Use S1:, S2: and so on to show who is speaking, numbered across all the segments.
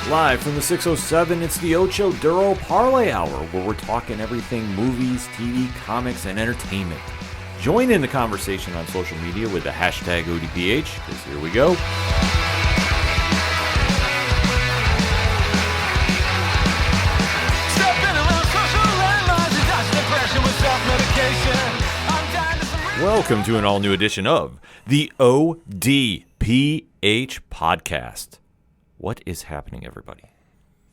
S1: Live from the 607, it's the Ocho Duro Parlay Hour, where we're talking everything movies, TV, comics, and entertainment. Join in the conversation on social media with the hashtag ODPH, because here we go. Welcome to an all-new edition of the ODPH podcast. What is happening, everybody?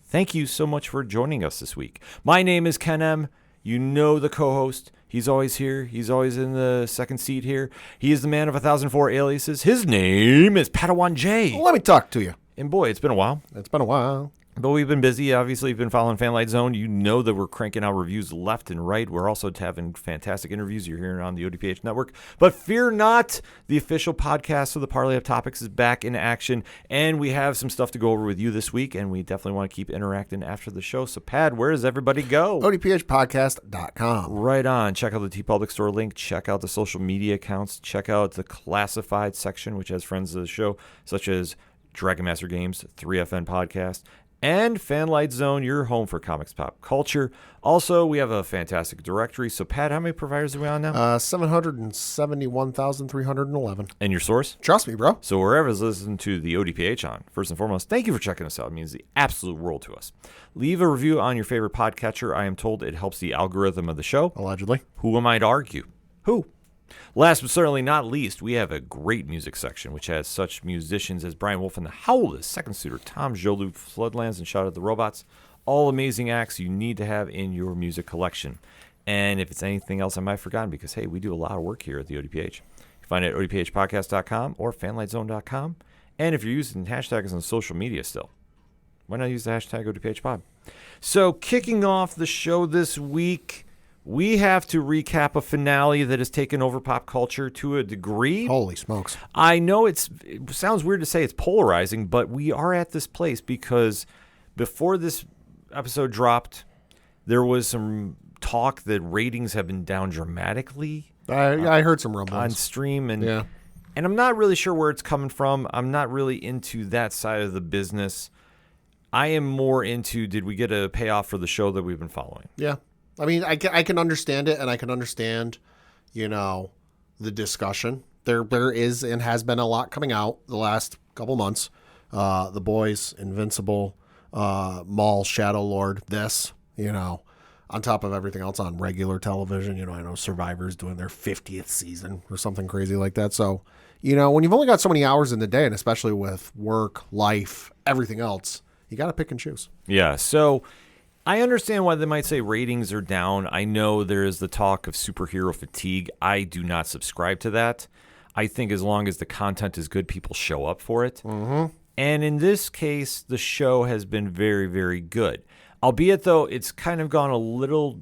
S1: Thank you so much for joining us this week. My name is Ken M. You know the co-host. He's always here. He's always in the second seat here. He is the man of 1,004 aliases. His name is Padawan J.
S2: Let me talk to you.
S1: And boy, it's been a while.
S2: It's been a while.
S1: But we've been busy. Obviously, you've been following Fanlight Zone. You know that we're cranking out reviews left and right. We're also having fantastic interviews you're hearing on the ODPH network. But fear not, the official podcast of the Parlay of Topics is back in action. And we have some stuff to go over with you this week. And we definitely want to keep interacting after the show. So, Pad, where does everybody go?
S2: ODPHpodcast.com.
S1: Right on. Check out the TeePublic Store link. Check out the social media accounts. Check out the classified section, which has friends of the show, such as Dragon Master Games, 3FN Podcast, and Fanlight Zone, your home for comics pop culture. Also, we have a fantastic directory. So, Pat, how many providers are we on now?
S2: 771,311.
S1: And your source?
S2: Trust me, bro.
S1: So, wherever's listening to the ODPH on, first and foremost, thank you for checking us out. It means the absolute world to us. Leave a review on your favorite podcatcher. I am told it helps the algorithm of the show.
S2: Allegedly.
S1: Who am I to argue? Who? Last but certainly not least, we have a great music section, which has such musicians as Brian Wolf and the Howlers, Second Suitor, Tom Jolu, Floodlands, and Shout at the Robots. All amazing acts you need to have in your music collection. And if it's anything else I might have forgotten, because, hey, we do a lot of work here at the ODPH. You can find it at odphpodcast.com or fanlightzone.com. And if you're using hashtags on social media still, why not use the hashtag ODPHpod? So kicking off the show this week, we have to recap a finale that has taken over pop culture to a degree.
S2: Holy smokes.
S1: I know it sounds weird to say it's polarizing, but we are at this place because before this episode dropped, there was some talk that ratings have been down dramatically.
S2: I heard some rumblings
S1: on stream, and
S2: yeah.
S1: And I'm not really sure where it's coming from. I'm not really into that side of the business. I am more into, did we get a payoff for the show that we've been following?
S2: Yeah. I mean, I can understand it, and I can understand, the discussion. There is and has been a lot coming out the last couple months. The Boys, Invincible, Maul, Shadow Lord, this, on top of everything else on regular television. I know Survivor's doing their 50th season or something crazy like that. So, when you've only got so many hours in the day, and especially with work, life, everything else, you got to pick and choose.
S1: Yeah, so I understand why they might say ratings are down. I know there is the talk of superhero fatigue. I do not subscribe to that. I think as long as the content is good, people show up for it.
S2: Mm-hmm.
S1: And in this case, the show has been very, very good. Albeit, though, it's kind of gone a little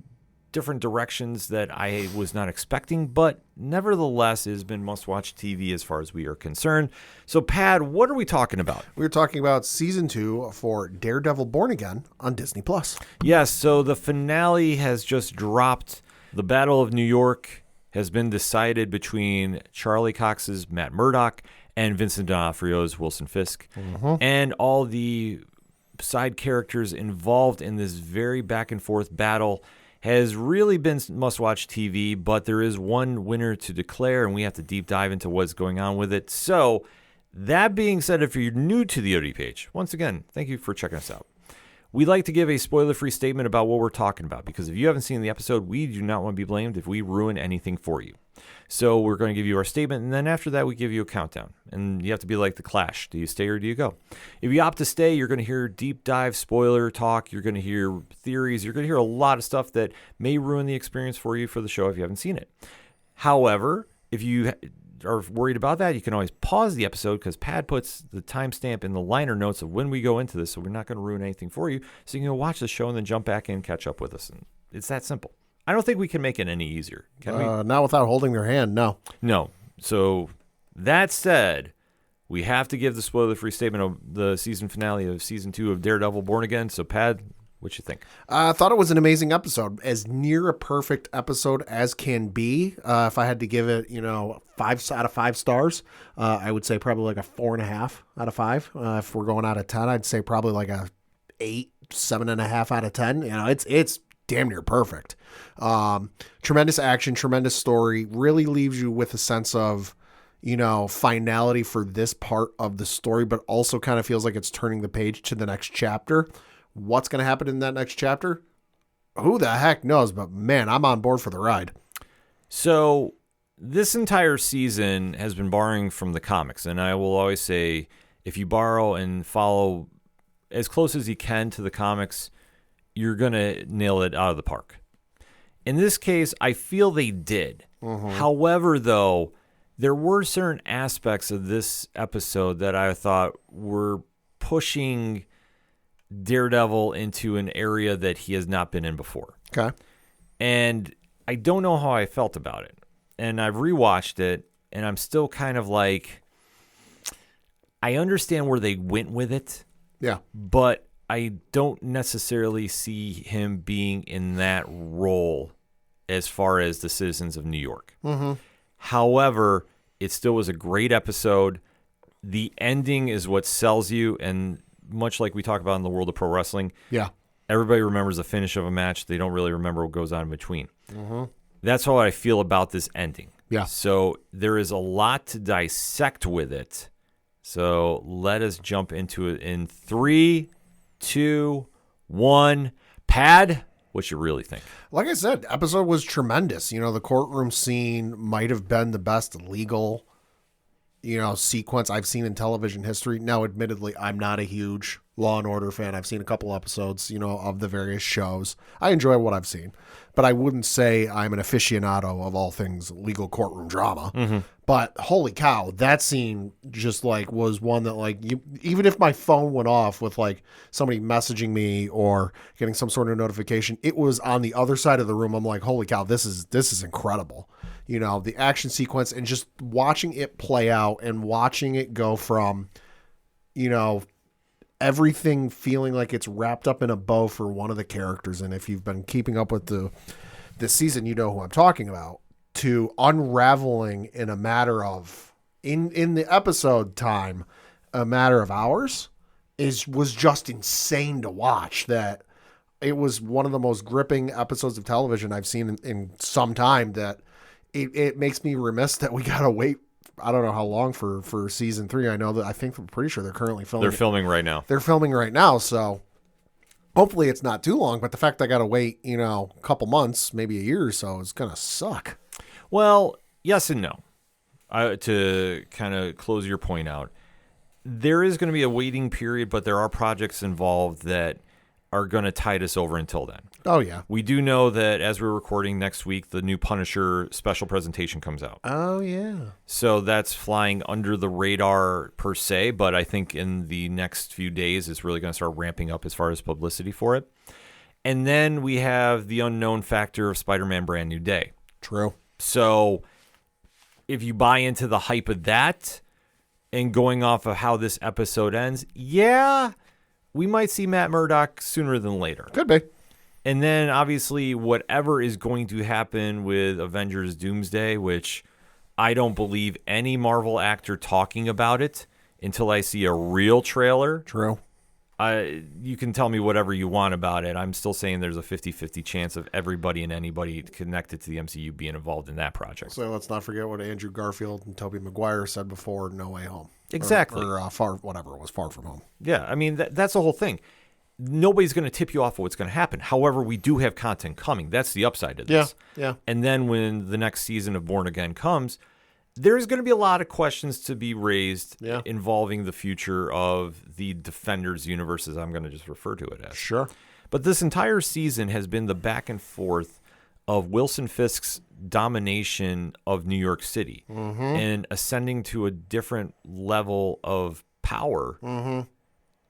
S1: different directions that I was not expecting, but nevertheless, it has been must-watch TV as far as we are concerned. So, Pad, what are we talking about?
S2: We're talking about Season 2 for Daredevil Born Again on Disney+.
S1: Yes, so the finale has just dropped. The Battle of New York has been decided between Charlie Cox's Matt Murdock and Vincent D'Onofrio's Wilson Fisk.
S2: Mm-hmm.
S1: And all the side characters involved in this very back-and-forth battle has really been must-watch TV, but there is one winner to declare, and we have to deep dive into what's going on with it. So, that being said, if you're new to the ODPH, once again, thank you for checking us out. We like to give a spoiler-free statement about what we're talking about, because if you haven't seen the episode, we do not want to be blamed if we ruin anything for you. So we're going to give you our statement, and then after that, we give you a countdown. And you have to be like the Clash. Do you stay or do you go? If you opt to stay, you're going to hear deep dive spoiler talk. You're going to hear theories. You're going to hear a lot of stuff that may ruin the experience for you for the show if you haven't seen it. However, if you are worried about that, you can always pause the episode because Pad puts the timestamp in the liner notes of when we go into this, so we're not going to ruin anything for you. So you can go watch the show and then jump back in and catch up with us. And it's that simple. I don't think we can make it any easier. Can we?
S2: Not without holding their hand, no.
S1: No. So that said, we have to give the spoiler-free statement of the season finale of Season 2 of Daredevil Born Again. So, Pad, what you think?
S2: I thought it was an amazing episode. As near a perfect episode as can be. If I had to give it, 5 out of 5 stars, I would say probably like a 4.5 out of 5. If we're going out of 10, I'd say probably like a 7.5 out of 10. You know, it's damn near perfect. Tremendous action, tremendous story. Really leaves you with a sense of, you know, finality for this part of the story, but also kind of feels like it's turning the page to the next chapter. What's going to happen in that next chapter? Who the heck knows? But man, I'm on board for the ride.
S1: So this entire season has been borrowing from the comics, and I will always say, if you borrow and follow as close as you can to the comics, you're going to nail it out of the park. In this case, I feel they did. However, though, there were certain aspects of this episode that I thought were pushing Daredevil into an area that he has not been in before.
S2: Okay.
S1: And I don't know how I felt about it. And I've rewatched it, and I'm still kind of like, I understand where they went with it.
S2: Yeah.
S1: But I don't necessarily see him being in that role as far as the citizens of New York. However, it still was a great episode. The ending is what sells you, and much like we talk about in the world of pro wrestling, everybody remembers the finish of a match. They don't really remember what goes on in between. That's how I feel about this ending.
S2: Yeah.
S1: So there is a lot to dissect with it. So let us jump into it in 3, 2, 1. Pad, what you really think?
S2: Like I said, episode was tremendous. You know, the courtroom scene might have been the best legal, you know, sequence I've seen in television history. Now, admittedly, I'm not a huge Law and Order fan. I've seen a couple episodes, you know, of the various shows. I enjoy what I've seen, but I wouldn't say I'm an aficionado of all things legal courtroom drama. But holy cow, that scene just like was one that like even if my phone went off with like somebody messaging me or getting some sort of notification, it was on the other side of the room. I'm like, holy cow, this is incredible. You know, the action sequence and just watching it play out and watching it go from, you know, everything feeling like it's wrapped up in a bow for one of the characters. And if you've been keeping up with this season, you know who I'm talking about, to unraveling in a matter of, in the episode time, a matter of hours was just insane to watch. That it was one of the most gripping episodes of television I've seen in some time, that it makes me remiss that we got to wait. I don't know how long for season 3. I know that I'm pretty sure they're currently filming.
S1: They're filming right now.
S2: They're filming right now. So hopefully it's not too long, but the fact I got to wait, you know, a couple months, maybe a year or so is going to suck.
S1: Well, yes and no. To kind of close your point out, there is going to be a waiting period, but there are projects involved that are going to tide us over until then.
S2: Oh, yeah.
S1: We do know that as we're recording next week, the new Punisher special presentation comes out.
S2: Oh, yeah.
S1: So that's flying under the radar per se, but I think in the next few days, it's really going to start ramping up as far as publicity for it. And then we have the unknown factor of Spider-Man Brand New Day.
S2: True.
S1: So if you buy into the hype of that and going off of how this episode ends, yeah, we might see Matt Murdock sooner than later.
S2: Could be.
S1: And then obviously whatever is going to happen with Avengers Doomsday, which I don't believe any Marvel actor talking about it until I see a real trailer.
S2: True.
S1: You can tell me whatever you want about it. I'm still saying there's a 50-50 chance of everybody and anybody connected to the MCU being involved in that project.
S2: So let's not forget what Andrew Garfield and Tobey Maguire said before No Way Home.
S1: Exactly.
S2: Or Far From Home.
S1: Yeah, I mean, that's the whole thing. Nobody's going to tip you off of what's going to happen. However, we do have content coming. That's the upside of this.
S2: Yeah.
S1: And then when the next season of Born Again comes, there's going to be a lot of questions to be raised involving the future of the Defenders universe, as I'm going to just refer to it as.
S2: Sure.
S1: But this entire season has been the back and forth of Wilson Fisk's domination of New York City and ascending to a different level of power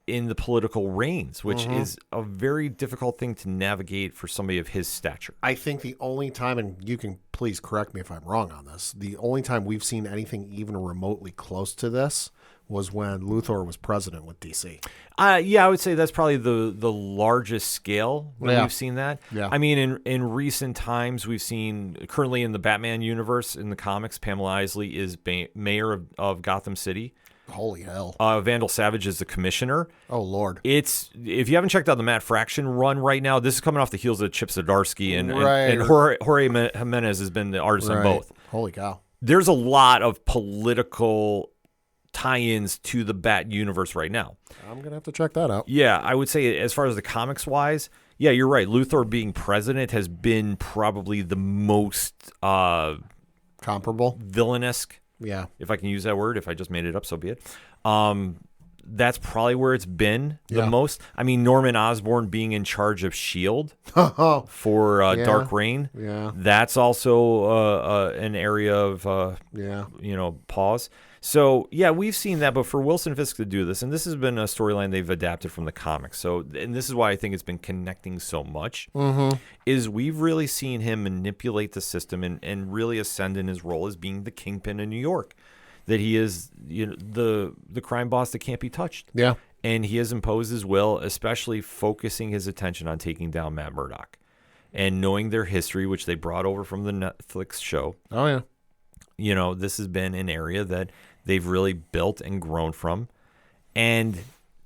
S1: in the political reigns, which is a very difficult thing to navigate for somebody of his stature.
S2: I think the only time, and you can please correct me if I'm wrong on this, the only time we've seen anything even remotely close to this was when Luthor was president with DC.
S1: Yeah, I would say that's probably the largest scale when we've seen that.
S2: Yeah.
S1: I mean, in recent times, we've seen, currently in the Batman universe, in the comics, Pamela Isley is mayor of Gotham City.
S2: Holy hell.
S1: Vandal Savage is the commissioner.
S2: Oh, Lord.
S1: If you haven't checked out the Matt Fraction run right now, this is coming off the heels of Chip Zdarsky, and Jorge Jimenez has been the artist on both.
S2: Holy cow.
S1: There's a lot of political tie-ins to the Bat universe right now.
S2: I'm going to have to check that out.
S1: Yeah, I would say as far as the comics-wise, yeah, you're right. Luthor being president has been probably the most
S2: comparable,
S1: villain-esque.
S2: Yeah.
S1: If I can use that word. If I just made it up, so be it. That's probably where it's been the most. I mean, Norman Osborn being in charge of S.H.I.E.L.D. for Dark Reign.
S2: Yeah.
S1: That's also an area of, pause. So, yeah, we've seen that. But for Wilson Fisk to do this, and this has been a storyline they've adapted from the comics. So, and this is why I think it's been connecting so much, is we've really seen him manipulate the system and really ascend in his role as being the kingpin in New York. That he is the crime boss that can't be touched.
S2: Yeah.
S1: And he has imposed his will, especially focusing his attention on taking down Matt Murdock. And knowing their history, which they brought over from the Netflix show.
S2: Oh, yeah.
S1: This has been an area that they've really built and grown from. And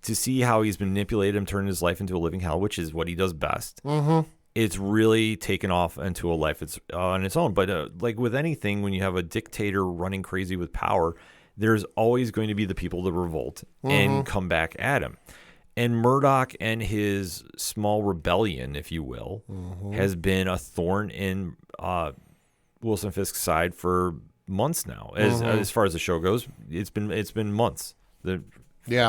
S1: to see how he's manipulated him, turned his life into a living hell, which is what he does best. It's really taken off into a life on its own. But like with anything, when you have a dictator running crazy with power, there's always going to be the people that revolt and come back at him. And Murdoch and his small rebellion, if you will, has been a thorn in Wilson Fisk's side for months now. As far as the show goes, it's been months that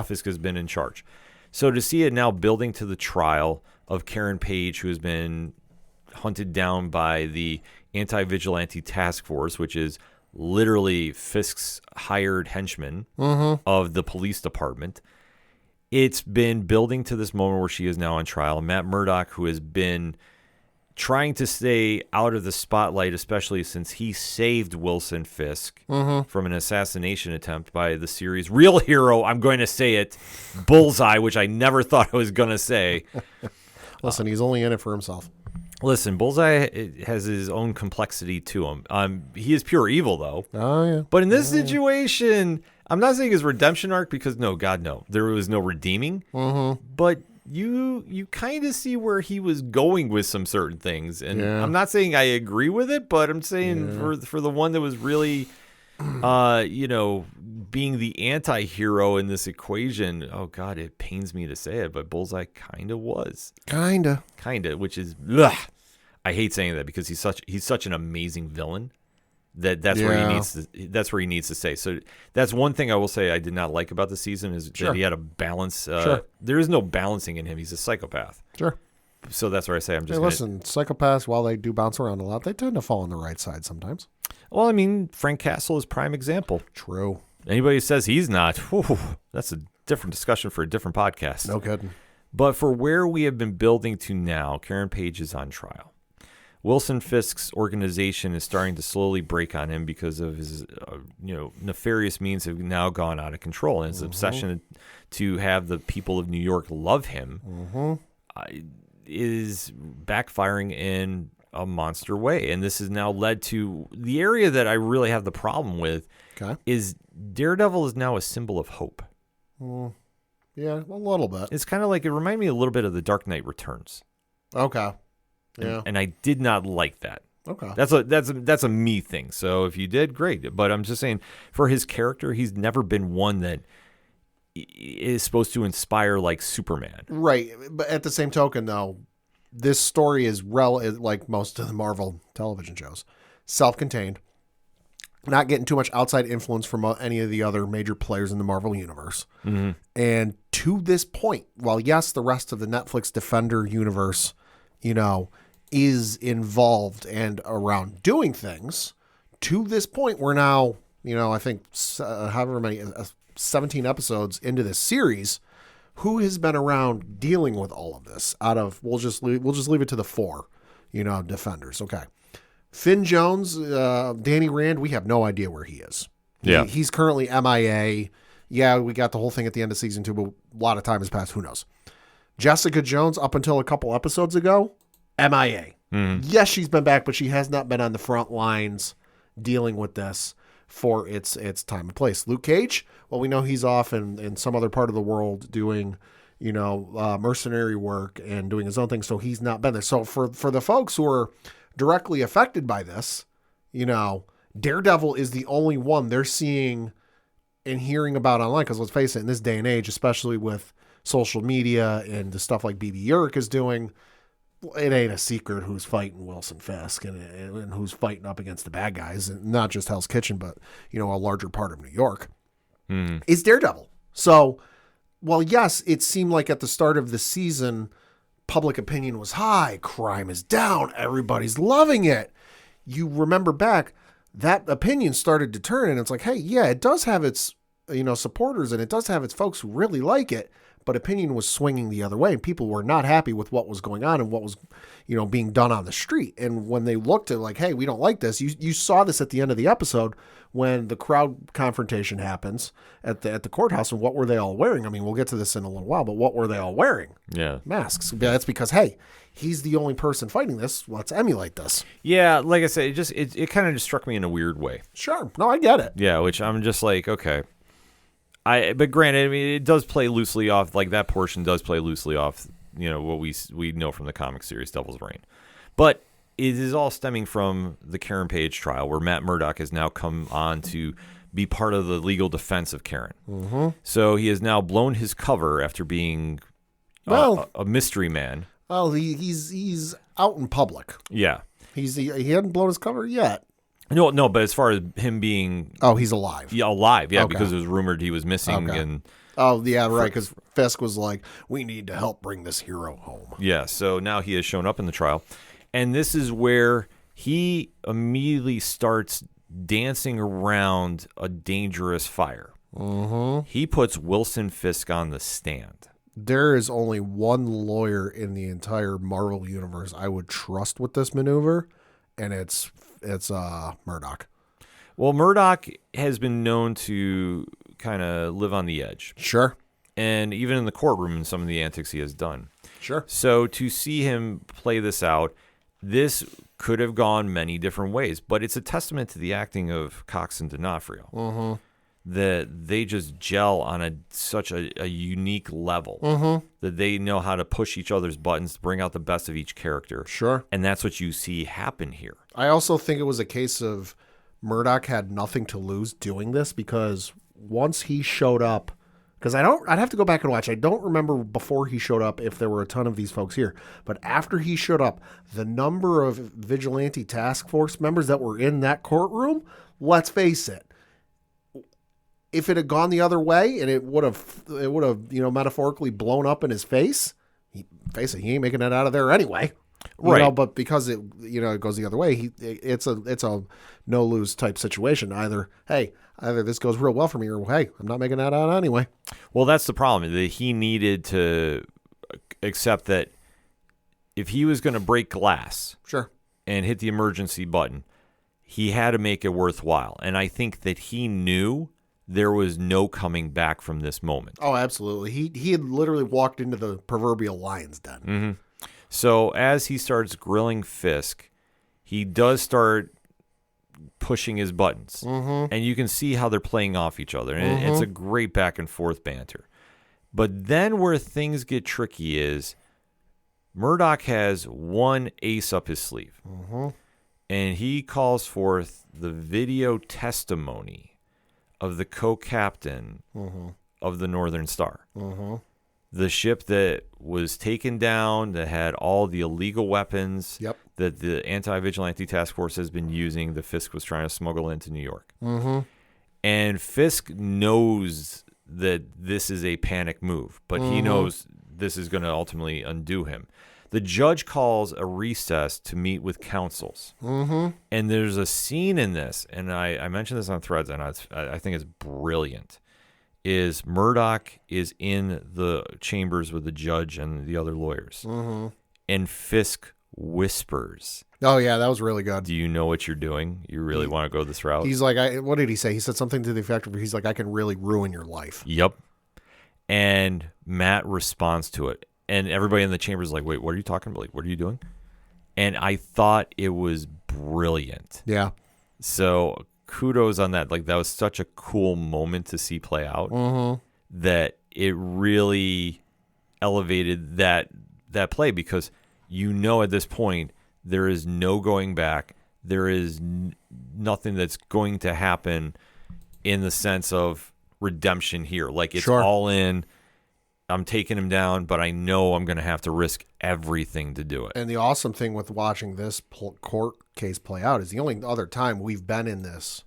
S1: Fisk has been in charge. So to see it now building to the trial of Karen Page, who has been hunted down by the Anti-Vigilante Task Force, which is literally Fisk's hired henchman of the police department. It's been building to this moment where she is now on trial. Matt Murdock, who has been trying to stay out of the spotlight, especially since he saved Wilson Fisk from an assassination attempt by the series' real hero, I'm going to say it, Bullseye, which I never thought I was going to say.
S2: Listen, he's only in it for himself.
S1: Listen, Bullseye has his own complexity to him. He is pure evil, though.
S2: Oh, yeah.
S1: But in this situation, I'm not saying his redemption arc because, no, God, no. There was no redeeming. But you kind of see where he was going with some certain things. And I'm not saying I agree with it, but I'm saying for the one that was really, being the anti-hero in this equation, oh, God, it pains me to say it, but Bullseye kind of was. Kind of, which is, I hate saying that because he's such an amazing villain. That's where he needs to stay. So that's one thing I will say I did not like about the season is that he had a balance. There is no balancing in him. He's a psychopath.
S2: Sure.
S1: So that's where I say I'm just.
S2: Listen, psychopaths, while they do bounce around a lot, they tend to fall on the right side sometimes.
S1: Well, I mean, Frank Castle is prime example.
S2: True.
S1: Anybody who says he's not, that's a different discussion for a different podcast.
S2: No kidding.
S1: But for where we have been building to now, Karen Page is on trial. Wilson Fisk's organization is starting to slowly break on him because of his, nefarious means have now gone out of control, and his obsession to have the people of New York love him is backfiring in a monster way. And this has now led to the area that I really have the problem with is Daredevil is now a symbol of hope.
S2: Yeah, a little bit.
S1: It's kind of like, it reminded me a little bit of The Dark Knight Returns.
S2: Okay. Yeah.
S1: And I did not like that.
S2: Okay.
S1: That's a me thing. So if you did, great. But I'm just saying, for his character, he's never been one that is supposed to inspire like Superman.
S2: Right. But at the same token, though, this story is like most of the Marvel television shows, self-contained, not getting too much outside influence from any of the other major players in the Marvel universe. And to this point, while yes, the rest of the Netflix Defender universe, is involved and around doing things, to this point, we're now, I think however many 17 episodes into this series, who has been around dealing with all of this out of, we'll just leave it to the 4, Defenders. Okay. Finn Jones, Danny Rand, we have no idea where he is.
S1: Yeah.
S2: He's currently MIA. Yeah, we got the whole thing at the end of season 2, but a lot of time has passed. Who knows? Jessica Jones, up until a couple episodes ago, MIA. Yes, she's been back, but she has not been on the front lines dealing with this. for its time and place. Luke Cage, well, we know he's off in some other part of the world doing, mercenary work and doing his own thing, so he's not been there. So for the folks who are directly affected by this, Daredevil is the only one they're seeing and hearing about online, because let's face it, in this day and age, especially with social media and the stuff like BB Urich is doing, it ain't a secret who's fighting Wilson Fisk and who's fighting up against the bad guys, and not just Hell's Kitchen, but a larger part of New York is Daredevil. So, well, yes, it seemed like at the start of the season, public opinion was high, crime is down, everybody's loving it. You remember back, that opinion started to turn, and it's like, hey, yeah, it does have its supporters, and it does have its folks who really like it. But opinion was swinging the other way, and people were not happy with what was going on and what was, being done on the street. And when they looked at like, hey, we don't like this, you saw this at the end of the episode when the crowd confrontation happens at the courthouse. And what were they all wearing? I mean, we'll get to this in a little while, but what were they all wearing?
S1: Yeah,
S2: masks. That's because, hey, he's the only person fighting this. Let's emulate this.
S1: Yeah, like I said, it kind of just struck me in a weird way.
S2: Sure, no, I get it.
S1: Yeah, which I'm just like, okay. But granted, I mean, it does play loosely off, like that portion does play loosely off, what we know from the comic series Devil's Reign. But it is all stemming from the Karen Page trial, where Matt Murdock has now come on to be part of the legal defense of Karen. Mm-hmm. So he has now blown his cover after being a mystery man.
S2: Well, he's out in public.
S1: Yeah.
S2: He hadn't blown his cover yet.
S1: No, but as far as him being...
S2: Oh, he's alive.
S1: Yeah, alive, yeah,
S2: okay.
S1: Because it was rumored he was missing.
S2: Okay.
S1: And
S2: oh, yeah, right, because Fisk was like, we need to help bring this hero home.
S1: Yeah, so now he has shown up in the trial. And this is where he immediately starts dancing around a dangerous fire.
S2: Mm-hmm.
S1: He puts Wilson Fisk on the stand.
S2: There is only one lawyer in the entire Marvel universe I would trust with this maneuver, and it's Murdock.
S1: Well, Murdock has been known to kind of live on the edge.
S2: Sure.
S1: And even in the courtroom and some of the antics he has done.
S2: Sure.
S1: So to see him play this out, this could have gone many different ways, but it's a testament to the acting of Cox and D'Onofrio.
S2: Mm-hmm.
S1: That they just gel on such a unique level.
S2: Mm-hmm.
S1: That they know how to push each other's buttons to bring out the best of each character.
S2: Sure.
S1: And that's what you see happen here.
S2: I also think it was a case of Murdock had nothing to lose doing this, because once he showed up, because I'd have to go back and watch. I don't remember before he showed up if there were a ton of these folks here, but after he showed up, the number of vigilante task force members that were in that courtroom, let's face it, if it had gone the other way and it would have metaphorically blown up in his face, he ain't making it out of there anyway.
S1: Right.
S2: But because it goes the other way, it's a no lose type situation. Either this goes real well for me, or hey, I'm not making that out anyway.
S1: Well, that's the problem. That he needed to accept that if he was going to break glass,
S2: sure, and
S1: hit the emergency button, he had to make it worthwhile. And I think that he knew there was no coming back from this moment.
S2: Oh, absolutely. He had literally walked into the proverbial lion's den.
S1: Mm-hmm. So as he starts grilling Fisk, he does start pushing his buttons.
S2: Mm-hmm.
S1: And you can see how they're playing off each other. And it's a great back and forth banter. But then where things get tricky is Murdock has one ace up his sleeve.
S2: Mm-hmm.
S1: And he calls forth the video testimony of the co-captain of the Northern Star.
S2: Mm-hmm.
S1: The ship that was taken down, that had all the illegal weapons that the anti-vigilante task force has been using, the Fisk was trying to smuggle into New York.
S2: Mm-hmm.
S1: And Fisk knows that this is a panic move, but he knows this is going to ultimately undo him. The judge calls a recess to meet with counsels.
S2: Mm-hmm.
S1: And there's a scene in this, and I mentioned this on Threads, and I think it's brilliant, is Murdock is in the chambers with the judge and the other lawyers.
S2: Mm-hmm.
S1: And Fisk whispers.
S2: Oh, yeah, that was really good.
S1: Do you know what you're doing? You really want to go this route?
S2: He's like, what did he say? He said something to the effect of, he's like, I can really ruin your life.
S1: Yep. And Matt responds to it. And everybody in the chamber is like, wait, what are you talking about? Like, what are you doing? And I thought it was brilliant.
S2: Yeah.
S1: So kudos on that. Like, that was such a cool moment to see play out that it really elevated that play, because at this point there is no going back. There is nothing that's going to happen in the sense of redemption here. Like, it's all in. I'm taking him down, but I know I'm going to have to risk everything to do it.
S2: And the awesome thing with watching this court case play out is the only other time we've been in this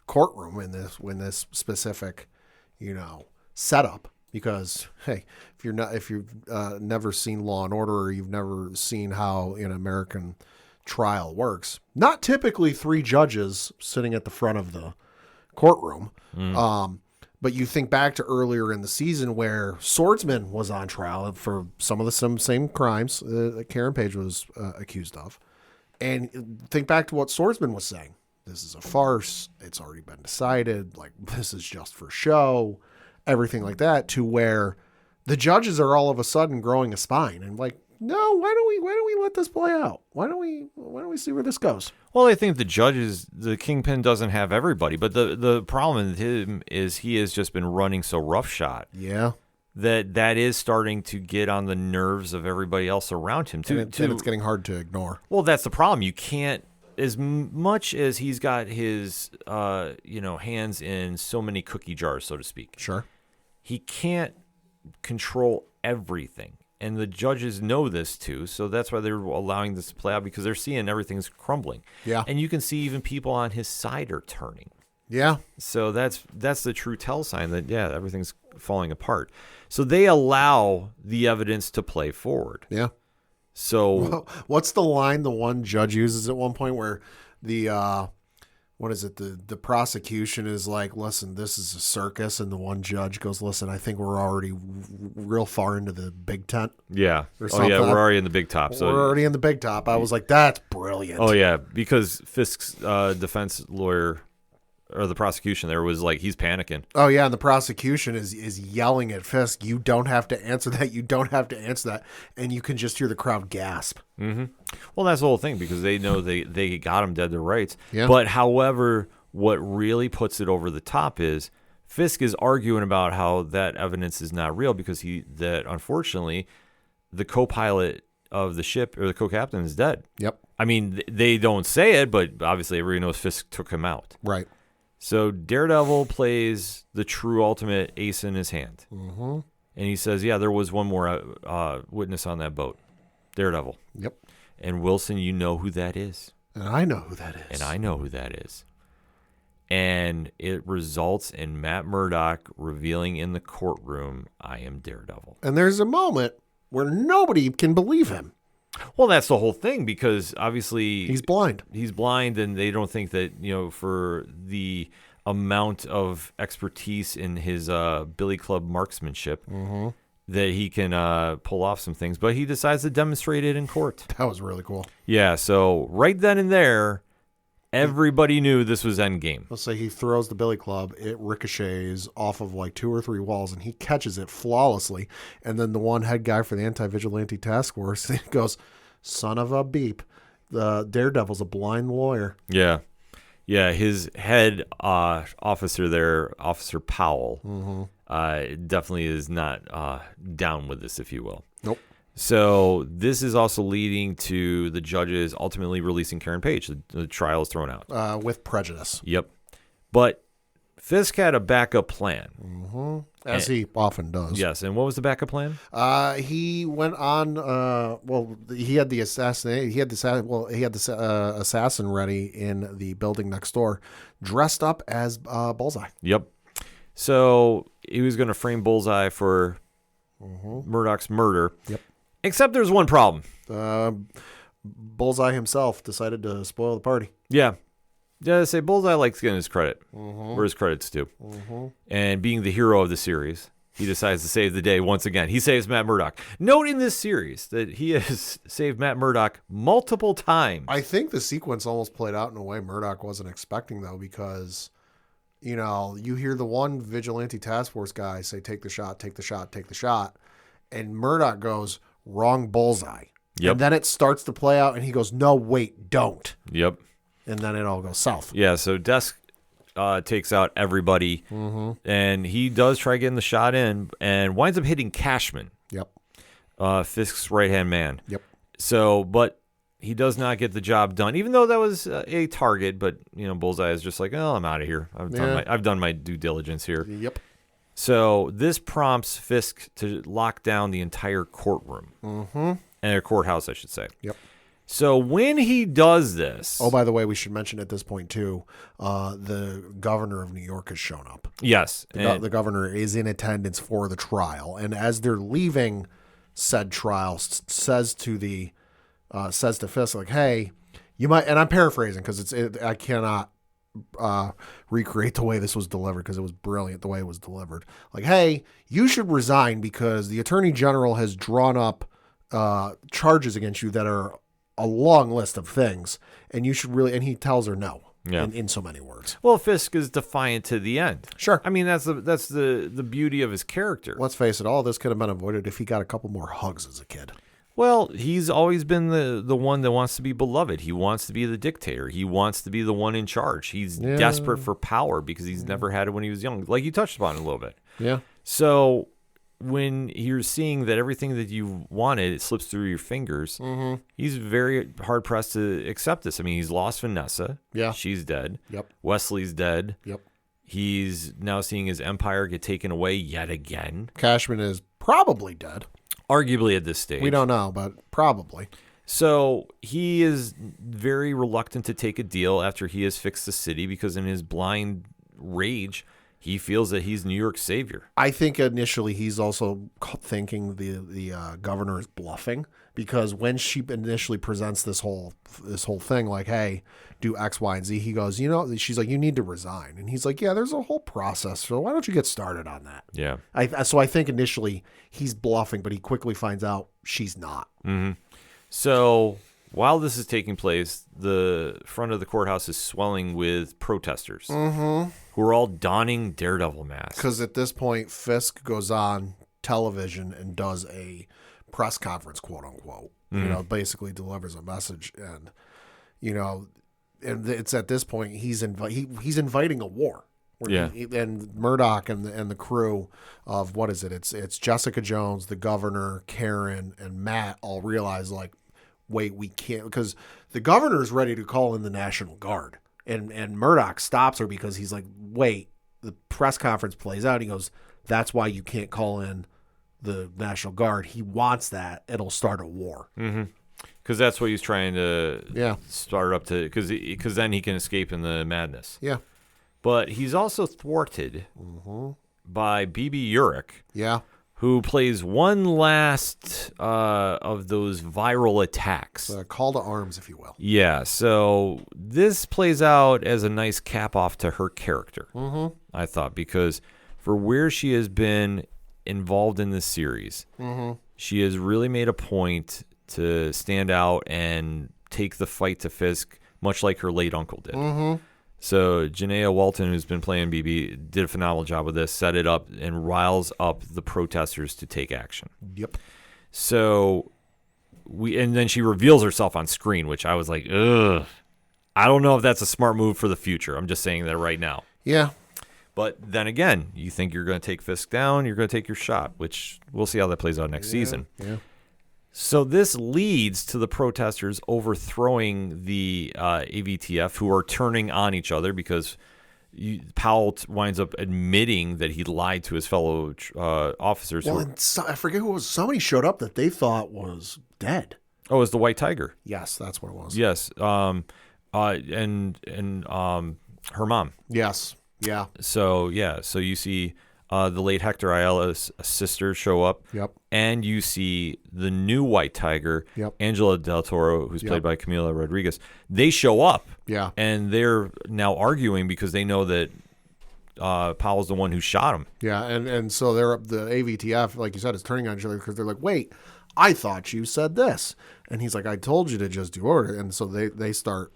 S2: courtroom in this specific, setup. Because, hey, if you've never seen Law and Order, or you've never seen how an American trial works, not typically 3 judges sitting at the front of the courtroom. But you think back to earlier in the season where Swordsman was on trial for some of the same crimes that Karen Page was accused of. And think back to what Swordsman was saying. This is a farce. It's already been decided. Like, this is just for show. Everything like that, to where the judges are all of a sudden growing a spine and like, no, why don't we let this play out? Why don't we see where this goes?
S1: Well, I think the Kingpin doesn't have everybody, but the problem with him is he has just been running so roughshod.
S2: Yeah.
S1: That is starting to get on the nerves of everybody else around him too.
S2: And it's getting hard to ignore.
S1: Well, that's the problem. You can't, as much as he's got his hands in so many cookie jars, so to speak.
S2: Sure.
S1: He can't control everything. And the judges know this too, so that's why they're allowing this to play out, because they're seeing everything's crumbling.
S2: Yeah.
S1: And you can see even people on his side are turning.
S2: Yeah.
S1: So that's the true tell sign that, everything's falling apart. So they allow the evidence to play forward.
S2: Yeah.
S1: So
S2: what's the line the one judge uses at one point where the what is it? The prosecution is like, listen, this is a circus. And the one judge goes, listen, I think we're already real far into the big tent.
S1: Yeah.
S2: Or
S1: oh, yeah, we're already in the big top. So
S2: we're already in the big top. I was like, that's brilliant.
S1: Oh, yeah, because Fisk's defense lawyer, or the prosecution there, was like, he's panicking.
S2: Oh, yeah, and the prosecution is yelling at Fisk, you don't have to answer that, you don't have to answer that. And you can just hear the crowd gasp.
S1: Mm-hmm. Well, that's the whole thing, because they know they got him dead to rights.
S2: Yeah.
S1: But, however, what really puts it over the top is Fisk is arguing about how that evidence is not real, because that unfortunately the co-pilot of the ship, or the co-captain, is dead.
S2: Yep.
S1: I mean, they don't say it, but obviously everybody knows Fisk took him out.
S2: Right.
S1: So Daredevil plays the true ultimate ace in his hand.
S2: Mm-hmm.
S1: And he says, there was one more witness on that boat. Daredevil.
S2: Yep.
S1: And Wilson, you know who that is.
S2: And I know who that is.
S1: And I know who that is. And it results in Matt Murdock revealing in the courtroom, I am Daredevil.
S2: And there's a moment where nobody can believe him.
S1: Well, that's the whole thing, because obviously
S2: he's blind.
S1: He's blind, and they don't think that, for the amount of expertise in his billy club marksmanship, that he can pull off some things. But he decides to demonstrate it in court.
S2: That was really cool.
S1: Yeah, so right then and there, everybody knew this was endgame.
S2: Let's say he throws the billy club, it ricochets off of like 2 or 3 walls, and he catches it flawlessly. And then the one head guy for the anti-vigilante task force goes, son of a beep, the Daredevil's a blind lawyer.
S1: Yeah. Yeah, his head officer there, Officer Powell, definitely is not down with this, if you will.
S2: Nope.
S1: So this is also leading to the judges ultimately releasing Karen Page. The trial is thrown out.
S2: With prejudice.
S1: Yep. But Fisk had a backup plan.
S2: Mm-hmm. As he often does.
S1: Yes. And what was the backup plan?
S2: He went on, he had the assassin. He had the assassin ready in the building next door, dressed up as Bullseye.
S1: Yep. So he was going to frame Bullseye for Murdoch's murder.
S2: Yep.
S1: Except there's one problem.
S2: Bullseye himself decided to spoil the party.
S1: Yeah. Yeah, say Bullseye likes getting his credit, where his credit's due. And being the hero of the series, he decides to save the day once again. He saves Matt Murdock. Note in this series that he has saved Matt Murdock multiple times.
S2: I think the sequence almost played out in a way Murdoch wasn't expecting, though, because, you hear the one vigilante task force guy say, take the shot, take the shot, take the shot. And Murdoch goes, wrong Bullseye.
S1: Yep.
S2: And then it starts to play out, and he goes, no, wait, don't.
S1: Yep.
S2: And then it all goes south.
S1: Yeah, so Desk takes out everybody, and he does try getting the shot in, and winds up hitting Cashman.
S2: Yep.
S1: Fisk's right-hand man.
S2: Yep.
S1: So, but he does not get the job done, even though that was a target. But Bullseye is just like, oh, I'm out of here. I've done my due diligence here.
S2: Yep.
S1: So this prompts Fisk to lock down the entire courtroom, and a courthouse, I should say.
S2: Yep.
S1: So when he does this,
S2: oh, by the way, we should mention at this point too, the governor of New York has shown up.
S1: Yes,
S2: The governor is in attendance for the trial, and as they're leaving said trial, says to Fisk, like, "Hey, you might," and I'm paraphrasing because I cannot recreate the way this was delivered because it was brilliant the way it was delivered. Like, "Hey, you should resign because the attorney general has drawn up charges against you that are a long list of things, and you should really," and he tells her no.
S1: Yeah.
S2: In so many words.
S1: Well, Fisk is defiant to the end.
S2: Sure.
S1: I mean, that's the beauty of his character.
S2: Let's face it, all this could have been avoided if he got a couple more hugs as a kid.
S1: Well, he's always been the one that wants to be beloved. He wants to be the dictator. He wants to be the one in charge. He's desperate for power because he's never had it when he was young, like you touched upon it a little bit.
S2: Yeah.
S1: So when you're seeing that everything that you wanted, it slips through your fingers, he's very hard-pressed to accept this. I mean, he's lost Vanessa.
S2: Yeah.
S1: She's dead.
S2: Yep.
S1: Wesley's dead.
S2: Yep.
S1: He's now seeing his empire get taken away yet again.
S2: Cashman is probably dead.
S1: Arguably at this stage.
S2: We don't know, but probably.
S1: So he is very reluctant to take a deal after he has fixed the city because in his blind rage, he feels that he's New York's savior.
S2: I think initially he's also thinking the governor is bluffing because when she initially presents this whole thing, like, "Hey, do X, Y, and Z," he goes, she's like, "You need to resign," and he's like, "Yeah, there's a whole process, so why don't you get started on that?"
S1: Yeah.
S2: So I think initially he's bluffing, but he quickly finds out she's not.
S1: Mm-hmm. So while this is taking place, the front of the courthouse is swelling with protesters who are all donning Daredevil masks.
S2: Because at this point, Fisk goes on television and does a press conference, quote unquote. Basically delivers a message, and and it's at this point he's inviting a war.
S1: Yeah.
S2: And Murdoch and the crew of what is it? It's Jessica Jones, the governor, Karen, and Matt all realize, like, wait, we can't, because the governor is ready to call in the National Guard. And Murdoch stops her because he's like, wait, the press conference plays out. He goes, "That's why you can't call in the National Guard." He wants that. It'll start a war.
S1: Because that's what he's trying to start up to, because then he can escape in the madness.
S2: Yeah.
S1: But he's also thwarted by B.B. Urich.
S2: Yeah.
S1: Who plays one last of those viral attacks.
S2: Call to arms, if you will.
S1: Yeah, so this plays out as a nice cap-off to her character, I thought, because for where she has been involved in this series, she has really made a point to stand out and take the fight to Fisk, much like her late uncle did. So Janaea Walton, who's been playing BB, did a phenomenal job with this, set it up and riles up the protesters to take action.
S2: Yep.
S1: So and then she reveals herself on screen, which I was like, ugh. I don't know if that's a smart move for the future. I'm just saying that right now.
S2: Yeah.
S1: But then again, you think you're going to take Fisk down, you're going to take your shot, which we'll see how that plays out next season.
S2: Yeah.
S1: So this leads to the protesters overthrowing the AVTF, who are turning on each other because Powell winds up admitting that he lied to his fellow officers.
S2: Well, I forget who it was. Somebody showed up that they thought was dead.
S1: Oh, it was the White Tiger.
S2: Yes, that's what it was.
S1: Yes, and her mom.
S2: Yes, yeah.
S1: So you see the late Hector Ayala's sister show up.
S2: Yep.
S1: And you see the new White Tiger,
S2: yep.
S1: Angela Del Toro, who's
S2: yep.
S1: played by Camila Rodriguez. They show up.
S2: Yeah.
S1: And they're now arguing because they know that Powell's the one who shot him.
S2: Yeah, and so the AVTF, like you said, is turning on each other because they're like, wait, I thought you said this. And he's like, I told you to just do order. And so they start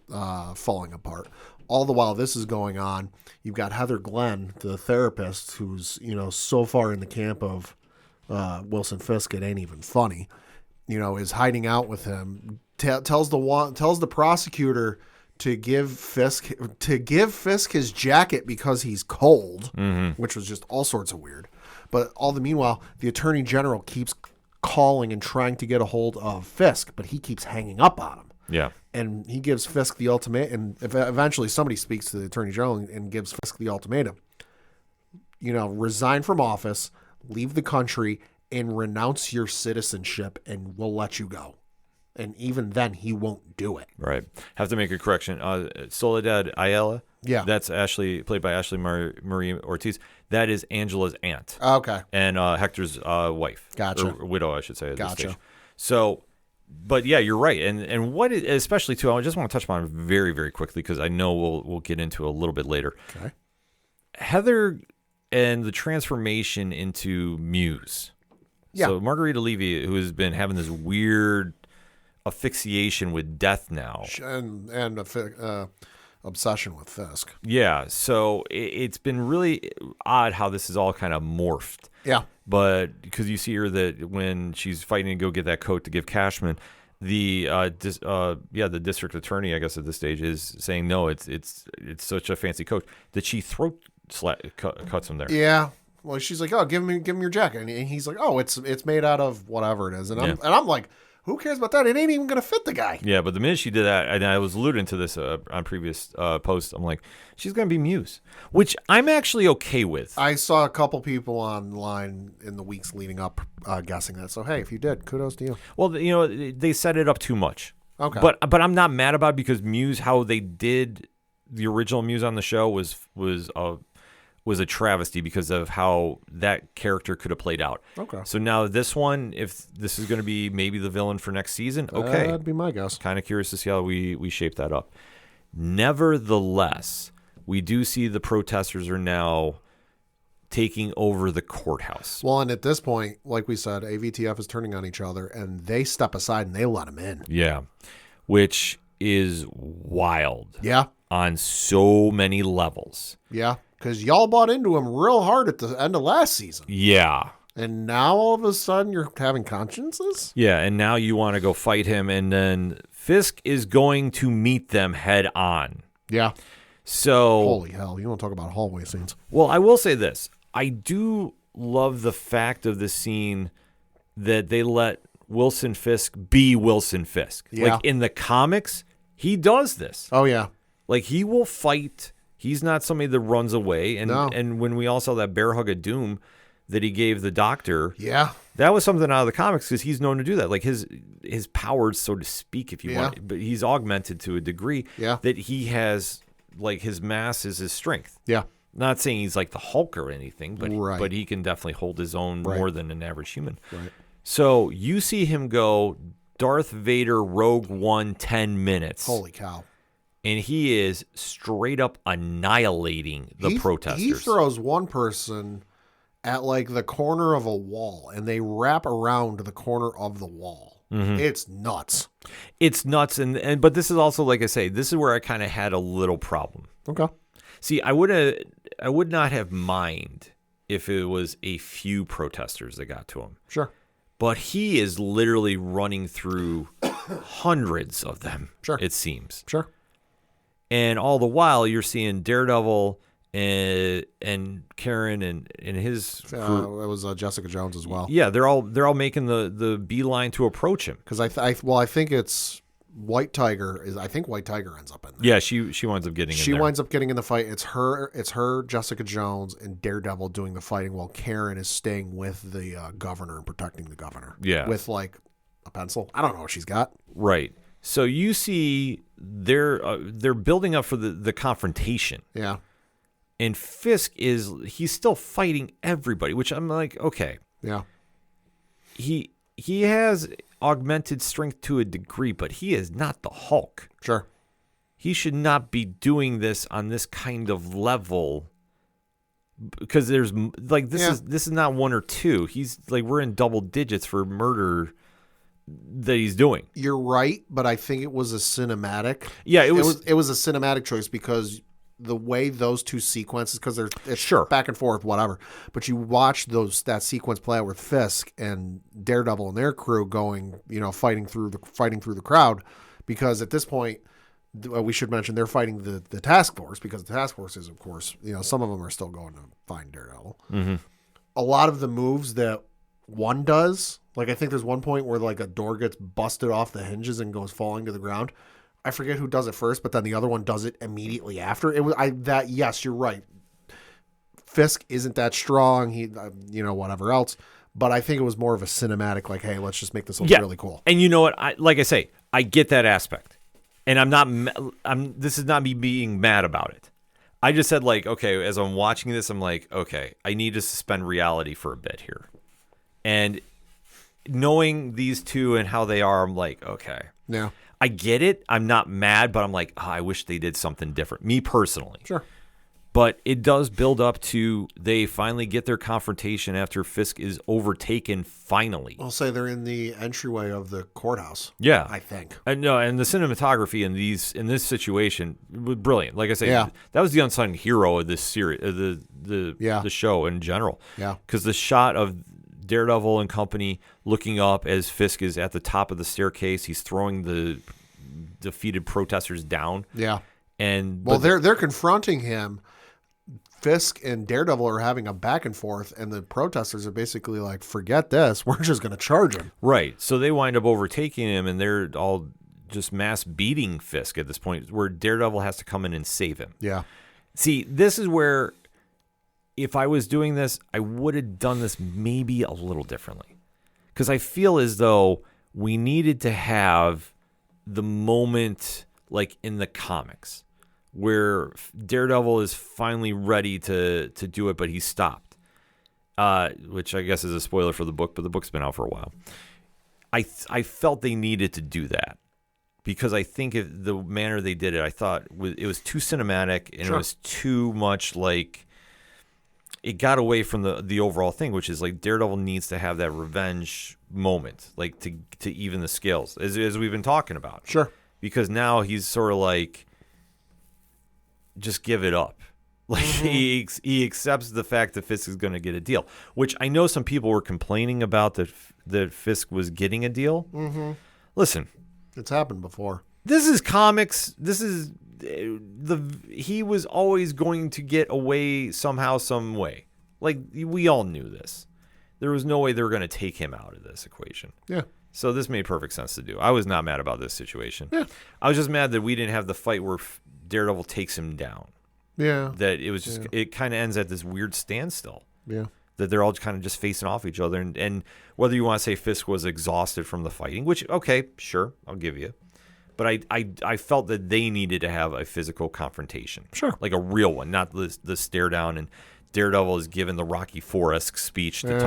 S2: falling apart. All the while this is going on, you've got Heather Glenn, the therapist, who's, so far in the camp of Wilson Fisk, it ain't even funny, is hiding out with him, tells the prosecutor to give Fisk his jacket because he's cold, which was just all sorts of weird. But all the meanwhile, the Attorney General keeps calling and trying to get a hold of Fisk, but he keeps hanging up on him.
S1: Yeah.
S2: And he gives Fisk the ultimatum, and if eventually somebody speaks to the Attorney General and gives Fisk the ultimatum, resign from office, leave the country, and renounce your citizenship, and we'll let you go. And even then, he won't do it.
S1: Right. Have to make a correction. Soledad Ayala.
S2: Yeah.
S1: That's played by Ashley Marie Ortiz. That is Angela's aunt.
S2: Okay.
S1: And Hector's wife.
S2: Gotcha.
S1: Or widow, I should say. At
S2: Gotcha.
S1: This stage. So, but yeah, you're right. And what it, especially too, I just want to touch upon it very, very quickly because I know we'll get into a little bit later.
S2: Okay.
S1: Heather and the transformation into Muse.
S2: Yeah.
S1: So Margarita Levy, who has been having this weird asphyxiation with death now,
S2: And obsession with Fisk.
S1: yeah. So it's been really odd how this is all kind of morphed.
S2: Yeah.
S1: But because you see her that when she's fighting to go get that coat to give Cashman, the district attorney, I guess at this stage, is saying no, it's such a fancy coat that she cuts him there.
S2: Yeah. Well, she's like, oh, give him your jacket, and he's like, oh, it's made out of whatever it is, and I'm like, who cares about that? It ain't even gonna fit the guy.
S1: Yeah, but the minute she did that, and I was alluding to this on previous posts, I'm like, she's gonna be Muse, which I'm actually okay with.
S2: I saw a couple people online in the weeks leading up guessing that. So hey, if you did, kudos to you.
S1: Well, they set it up too much.
S2: Okay.
S1: But I'm not mad about it because Muse, how they did the original Muse on the show was a travesty because of how that character could have played out.
S2: Okay.
S1: So now this one, if this is going to be maybe the villain for next season, okay.
S2: That'd be my guess.
S1: Kind of curious to see how we shape that up. Nevertheless, we do see the protesters are now taking over the courthouse.
S2: Well, and at this point, like we said, AVTF is turning on each other, and they step aside and they let him in.
S1: Yeah. Which is wild.
S2: Yeah.
S1: On so many levels.
S2: Yeah. Because y'all bought into him real hard at the end of last season.
S1: Yeah.
S2: And now all of a sudden you're having consciences?
S1: Yeah, and now you want to go fight him, and then Fisk is going to meet them head on.
S2: Yeah.
S1: So,
S2: holy hell, you want to talk about hallway scenes.
S1: Well, I will say this. I do love the fact of the scene that they let Wilson Fisk be Wilson Fisk.
S2: Yeah.
S1: Like in the comics, he does this.
S2: Oh, yeah.
S1: Like he will fight. He's not somebody that runs away. And
S2: No.
S1: and when we all saw that bear hug of doom that he gave the doctor,
S2: Yeah.
S1: that was something out of the comics because he's known to do that. Like his powers, so to speak, if you want, but he's augmented to a degree that he has, like his mass is his strength.
S2: Yeah.
S1: Not saying he's like the Hulk or anything, but
S2: Right.
S1: but he can definitely hold his own more than an average human.
S2: Right.
S1: So you see him go Darth Vader Rogue One 10 minutes.
S2: Holy cow.
S1: And he is straight up annihilating the protesters.
S2: He throws one person at like the corner of a wall, and they wrap around the corner of the wall. Mm-hmm. It's nuts.
S1: It's nuts. And but this is also, like I say, this is where I kind of had a little problem.
S2: Okay.
S1: See, I would not have mind if it was a few protesters that got to him.
S2: Sure.
S1: But he is literally running through hundreds of them,
S2: sure.
S1: It seems.
S2: Sure.
S1: And all the while, you're seeing Daredevil and Karen and his crew.
S2: It was Jessica Jones as well.
S1: Yeah, they're all making the beeline to approach him.
S2: Because I think it's White Tiger. I think White Tiger ends up in there.
S1: Yeah, she winds up getting in there.
S2: She winds up getting in the fight. It's her, Jessica Jones, and Daredevil doing the fighting while Karen is staying with the governor and protecting the governor.
S1: Yeah.
S2: With like a pencil. I don't know what she's got.
S1: Right. So you see they're building up for the confrontation.
S2: Yeah.
S1: And Fisk he's still fighting everybody, which I'm like, okay.
S2: Yeah.
S1: He has augmented strength to a degree, but he is not the Hulk.
S2: Sure.
S1: He should not be doing this on this kind of level because there's like this is not one or two. He's like we're in double digits for murder that he's doing.
S2: You're right, but I think it was a cinematic.
S1: Yeah, it was
S2: a cinematic choice because the way those two sequences, because it's
S1: sure
S2: back and forth, whatever. But you watch that sequence play out with Fisk and Daredevil and their crew going, fighting through the crowd, because at this point, we should mention they're fighting the task force, because the task force is, of course, some of them are still going to find Daredevil.
S1: Mm-hmm.
S2: A lot of the moves that one does, like I think there's one point where like a door gets busted off the hinges and goes falling to the ground. I forget who does it first, but then the other one does it immediately after. Yes, you're right. Fisk isn't that strong. He, whatever else. But I think it was more of a cinematic, like, hey, let's just make this look really cool.
S1: And you know what? Like I say, I get that aspect, and this is not me being mad about it. I just said, like, okay, as I'm watching this, I'm like, okay, I need to suspend reality for a bit here, and knowing these two and how they are, I'm like, okay,
S2: yeah,
S1: I get it. I'm not mad, but I'm like, I wish they did something different. Me personally,
S2: sure.
S1: But it does build up to they finally get their confrontation after Fisk is overtaken finally.
S2: I'll say they're in the entryway of the courthouse.
S1: Yeah.
S2: I think.
S1: And the cinematography in this situation was brilliant. Like I say,
S2: that
S1: was the unsung hero of this series, the show in general.
S2: Yeah.
S1: Because the shot of Daredevil and company looking up as Fisk is at the top of the staircase, he's throwing the defeated protesters down.
S2: Yeah.
S1: But
S2: they're confronting him. Fisk and Daredevil are having a back and forth, and the protesters are basically like, forget this, we're just going to charge him.
S1: Right. So they wind up overtaking him, and they're all just mass beating Fisk at this point, where Daredevil has to come in and save him.
S2: Yeah.
S1: See, this is where, if I was doing this, I would have done this maybe a little differently. Because I feel as though we needed to have the moment like in the comics, where Daredevil is finally ready to do it, but he's stopped, which I guess is a spoiler for the book, but the book's been out for a while. I felt they needed to do that, because I think the manner they did it, I thought it was too cinematic, and It was too much like it got away from the overall thing, which is like Daredevil needs to have that revenge moment, like to even the scales, as we've been talking about.
S2: Sure. Because
S1: now he's sort of like, just give it up. Like he accepts the fact that Fisk is going to get a deal, which I know some people were complaining about that Fisk was getting a deal.
S2: Mm-hmm.
S1: Listen,
S2: it's happened before.
S1: This is comics. This is he was always going to get away somehow, some way. Like we all knew this. There was no way they were going to take him out of this equation.
S2: Yeah.
S1: So this made perfect sense to do. I was not mad about this situation.
S2: Yeah.
S1: I was just mad that we didn't have the fight where Daredevil takes him down.
S2: Yeah.
S1: That it was just it kind of ends at this weird standstill.
S2: Yeah.
S1: That they're all kind of just facing off each other, and whether you want to say Fisk was exhausted from the fighting, which okay, sure, I'll give you. But I felt that they needed to have a physical confrontation.
S2: Sure.
S1: Like a real one, not the stare down, and Daredevil is given the Rocky IV-esque speech to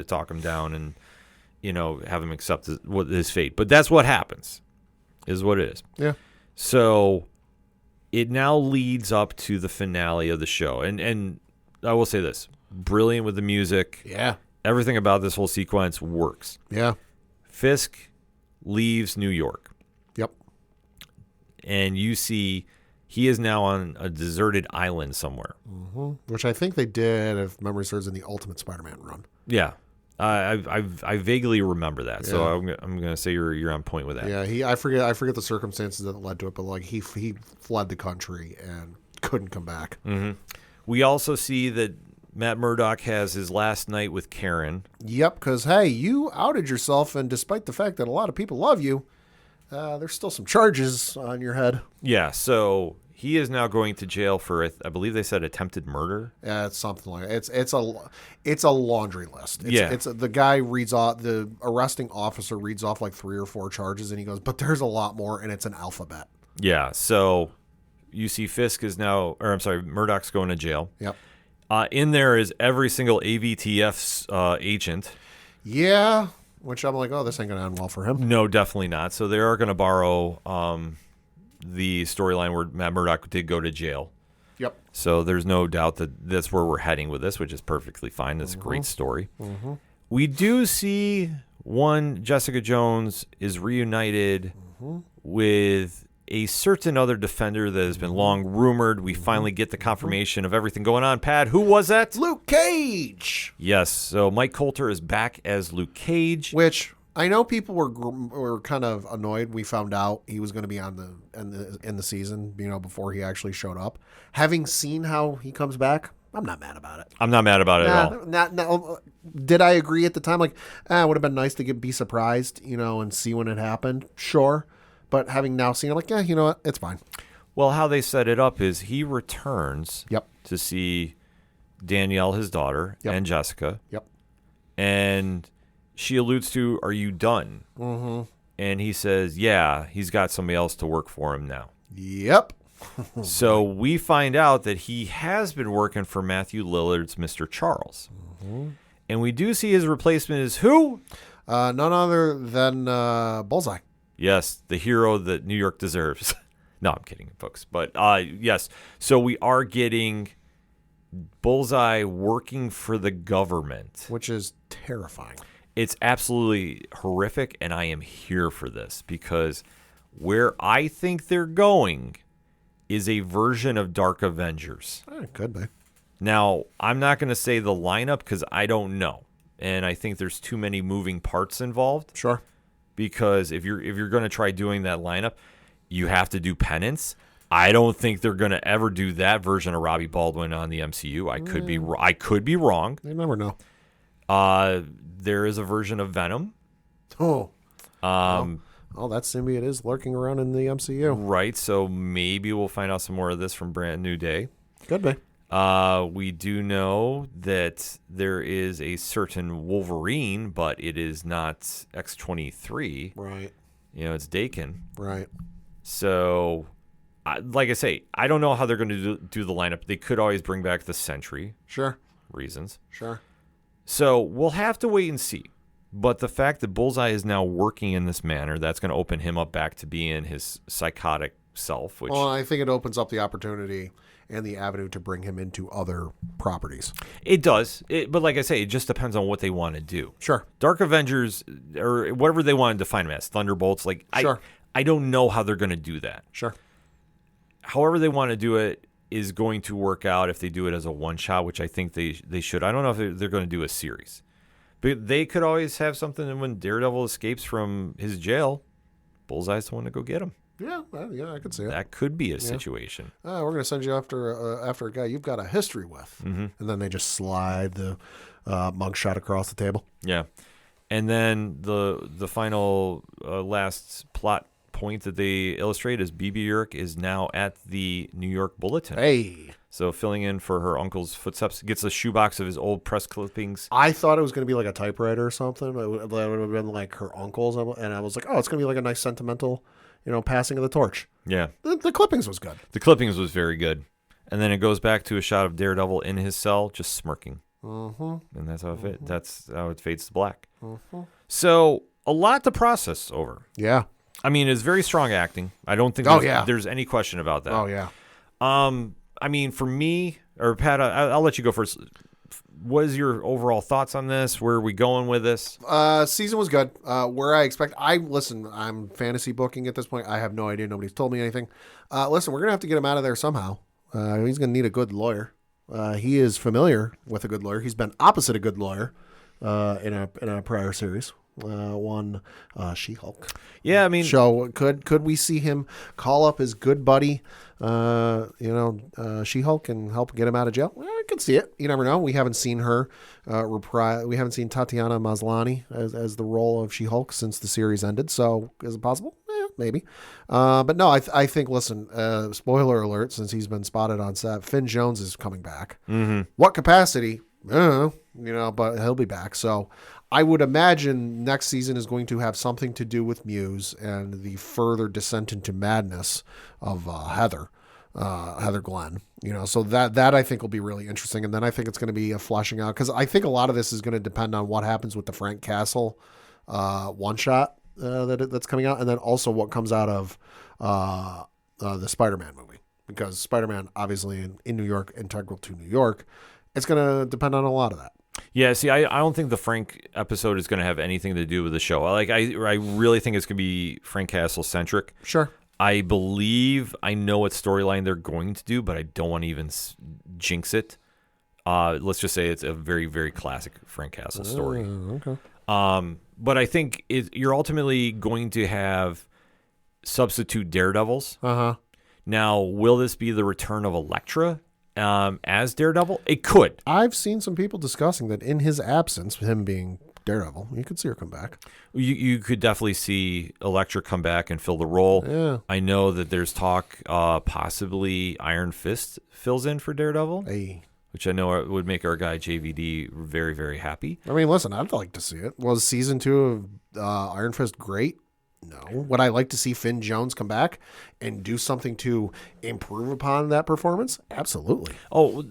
S1: talk him down and have him accept his fate. But that's what happens. Is what it is.
S2: Yeah.
S1: So it now leads up to the finale of the show. And I will say this. Brilliant with the music.
S2: Yeah.
S1: Everything about this whole sequence works.
S2: Yeah.
S1: Fisk leaves New York.
S2: Yep.
S1: And you see he is now on a deserted island somewhere.
S2: Mm-hmm. Which I think they did, if memory serves, in the Ultimate Spider-Man run.
S1: Yeah. I vaguely remember that, so I'm gonna say you're on point with that.
S2: Yeah, I forget the circumstances that led to it, but like he fled the country and couldn't come back.
S1: Mm-hmm. We also see that Matt Murdock has his last night with Karen.
S2: Yep, because hey, you outed yourself, and despite the fact that a lot of people love you, there's still some charges on your head.
S1: Yeah, so he is now going to jail for, I believe they said, attempted murder.
S2: Yeah, it's something like that. It's a laundry list. It's the guy reads off, the arresting officer reads off like 3 or 4 charges, and he goes, but there's a lot more, and it's an alphabet.
S1: Yeah, so you see Murdoch's going to jail.
S2: Yep.
S1: In there is every single AVTF's agent.
S2: Yeah, which I'm like, oh, this ain't going to end well for him.
S1: No, definitely not. So they are going to borrow the storyline where Matt Murdock did go to jail.
S2: Yep.
S1: So there's no doubt that that's where we're heading with this, which is perfectly fine. That's a great story.
S2: Mm-hmm.
S1: We do see Jessica Jones is reunited with a certain other Defender that has been long rumored. We finally get the confirmation of everything going on. Pat, who was that?
S2: Luke Cage.
S1: Yes. So Mike Coulter is back as Luke Cage.
S2: Which I know people were kind of annoyed. We found out he was going to be on in the season, before he actually showed up. Having seen how he comes back, I'm not mad about it.
S1: I'm not mad about it at all.
S2: Not. Did I agree at the time? Like, it would have been nice to be surprised, and see when it happened. Sure, but having now seen it, like, yeah, you know what, it's fine.
S1: Well, how they set it up is he returns to see Danielle, his daughter, and Jessica.
S2: Yep.
S1: And she alludes to, "Are you done?"
S2: Mm-hmm.
S1: And he says, "Yeah, he's got somebody else to work for him now."
S2: Yep.
S1: So we find out that he has been working for Matthew Lillard's Mr. Charles.
S2: Mm-hmm.
S1: And we do see his replacement is who?
S2: None other than Bullseye.
S1: Yes, the hero that New York deserves. No, I'm kidding, folks. But yes, so we are getting Bullseye working for the government,
S2: which is terrifying.
S1: It's absolutely horrific, and I am here for this because where I think they're going is a version of Dark Avengers.
S2: It could be.
S1: Now, I'm not going to say the lineup because I don't know, and I think there's too many moving parts involved.
S2: Sure. Because
S1: if you're going to try doing that lineup, you have to do penance. I don't think they're going to ever do that version of Robbie Baldwin on the MCU. I could be wrong.
S2: You never know.
S1: There is a version of Venom.
S2: Oh. That symbiote is lurking around in the MCU.
S1: Right, so maybe we'll find out some more of this from Brand New Day.
S2: Could be.
S1: We do know that there is a certain Wolverine, but it is not X-23.
S2: Right.
S1: It's Dakin.
S2: Right.
S1: So, like I say, I don't know how they're going to do the lineup. They could always bring back the Sentry.
S2: Sure.
S1: Reasons.
S2: Sure.
S1: So, we'll have to wait and see. But the fact that Bullseye is now working in this manner, that's going to open him up back to being his psychotic self.
S2: Well, I think it opens up the opportunity and the avenue to bring him into other properties.
S1: It does. But like I say, it just depends on what they want to do.
S2: Sure.
S1: Dark Avengers, or whatever they want to define them as, Thunderbolts,
S2: sure.
S1: I don't know how they're going to do that.
S2: Sure.
S1: However they want to do it is going to work out if they do it as a one-shot, which I think they should. I don't know if they're going to do a series. But they could always have something, and when Daredevil escapes from his jail, Bullseye's the one to go get him.
S2: Yeah, I could see it.
S1: That could be a situation.
S2: We're going to send you after a guy you've got a history with.
S1: Mm-hmm.
S2: And then they just slide the mugshot across the table.
S1: Yeah. And then the final last plot point that they illustrate is BB Urich is now at the New York Bulletin.
S2: Hey.
S1: So filling in for her uncle's footsteps, gets a shoebox of his old press clippings.
S2: I thought it was going to be like a typewriter or something. That would have been like her uncle's. And I was like, oh, it's going to be like a nice sentimental, passing of the torch.
S1: Yeah.
S2: The clippings was good.
S1: The clippings was very good. And then it goes back to a shot of Daredevil in his cell, just smirking.
S2: Mm-hmm.
S1: And that's how that's how it fades to black.
S2: Mm-hmm.
S1: So a lot to process over.
S2: Yeah.
S1: I mean, it's very strong acting. I don't think there's any question about that.
S2: Oh, yeah.
S1: I mean, for me, or Pat, I'll let you go first. What is your overall thoughts on this? Where are we going with this?
S2: Season was good. Where I expect, I'm fantasy booking at this point. I have no idea. Nobody's told me anything. Listen, we're going to have to get him out of there somehow. He's going to need a good lawyer. He is familiar with a good lawyer. He's been opposite a good lawyer in a prior series. One She-Hulk.
S1: Yeah, I mean,
S2: so could we see him call up his good buddy, She-Hulk and help get him out of jail? Well, I could see it. You never know. We haven't seen her we haven't seen Tatiana Maslany as the role of She-Hulk since the series ended. So is it possible? Maybe. But no, I think. Listen, spoiler alert. Since he's been spotted on set, Finn Jones is coming back.
S1: Mm-hmm.
S2: What capacity? I don't know. But he'll be back. So I would imagine next season is going to have something to do with Muse and the further descent into madness of Heather Glenn. So that I think will be really interesting. And then I think it's going to be a fleshing out, because I think a lot of this is going to depend on what happens with the Frank Castle one shot that's coming out, and then also what comes out of the Spider-Man movie, because Spider-Man obviously in New York, integral to New York. It's going to depend on a lot of that.
S1: Yeah, see, I don't think the Frank episode is going to have anything to do with the show. I really think it's going to be Frank Castle centric.
S2: Sure.
S1: I believe I know what storyline they're going to do, but I don't want to even jinx it. Let's just say it's a very, very classic Frank Castle story.
S2: Okay.
S1: But I think you're ultimately going to have substitute Daredevils. Now, will this be the return of Elektra as Daredevil? It could.
S2: I've seen some people discussing that in his absence, him being Daredevil, you could see her come back.
S1: You could definitely see Elektra come back and fill the role.
S2: Yeah.
S1: I know that there's talk possibly Iron Fist fills in for Daredevil, which I know would make our guy JVD very, very happy.
S2: I mean, listen, I'd like to see it. Was season 2 of Iron Fist great? No. Would I like to see Finn Jones come back and do something to improve upon that performance? Absolutely.
S1: Oh,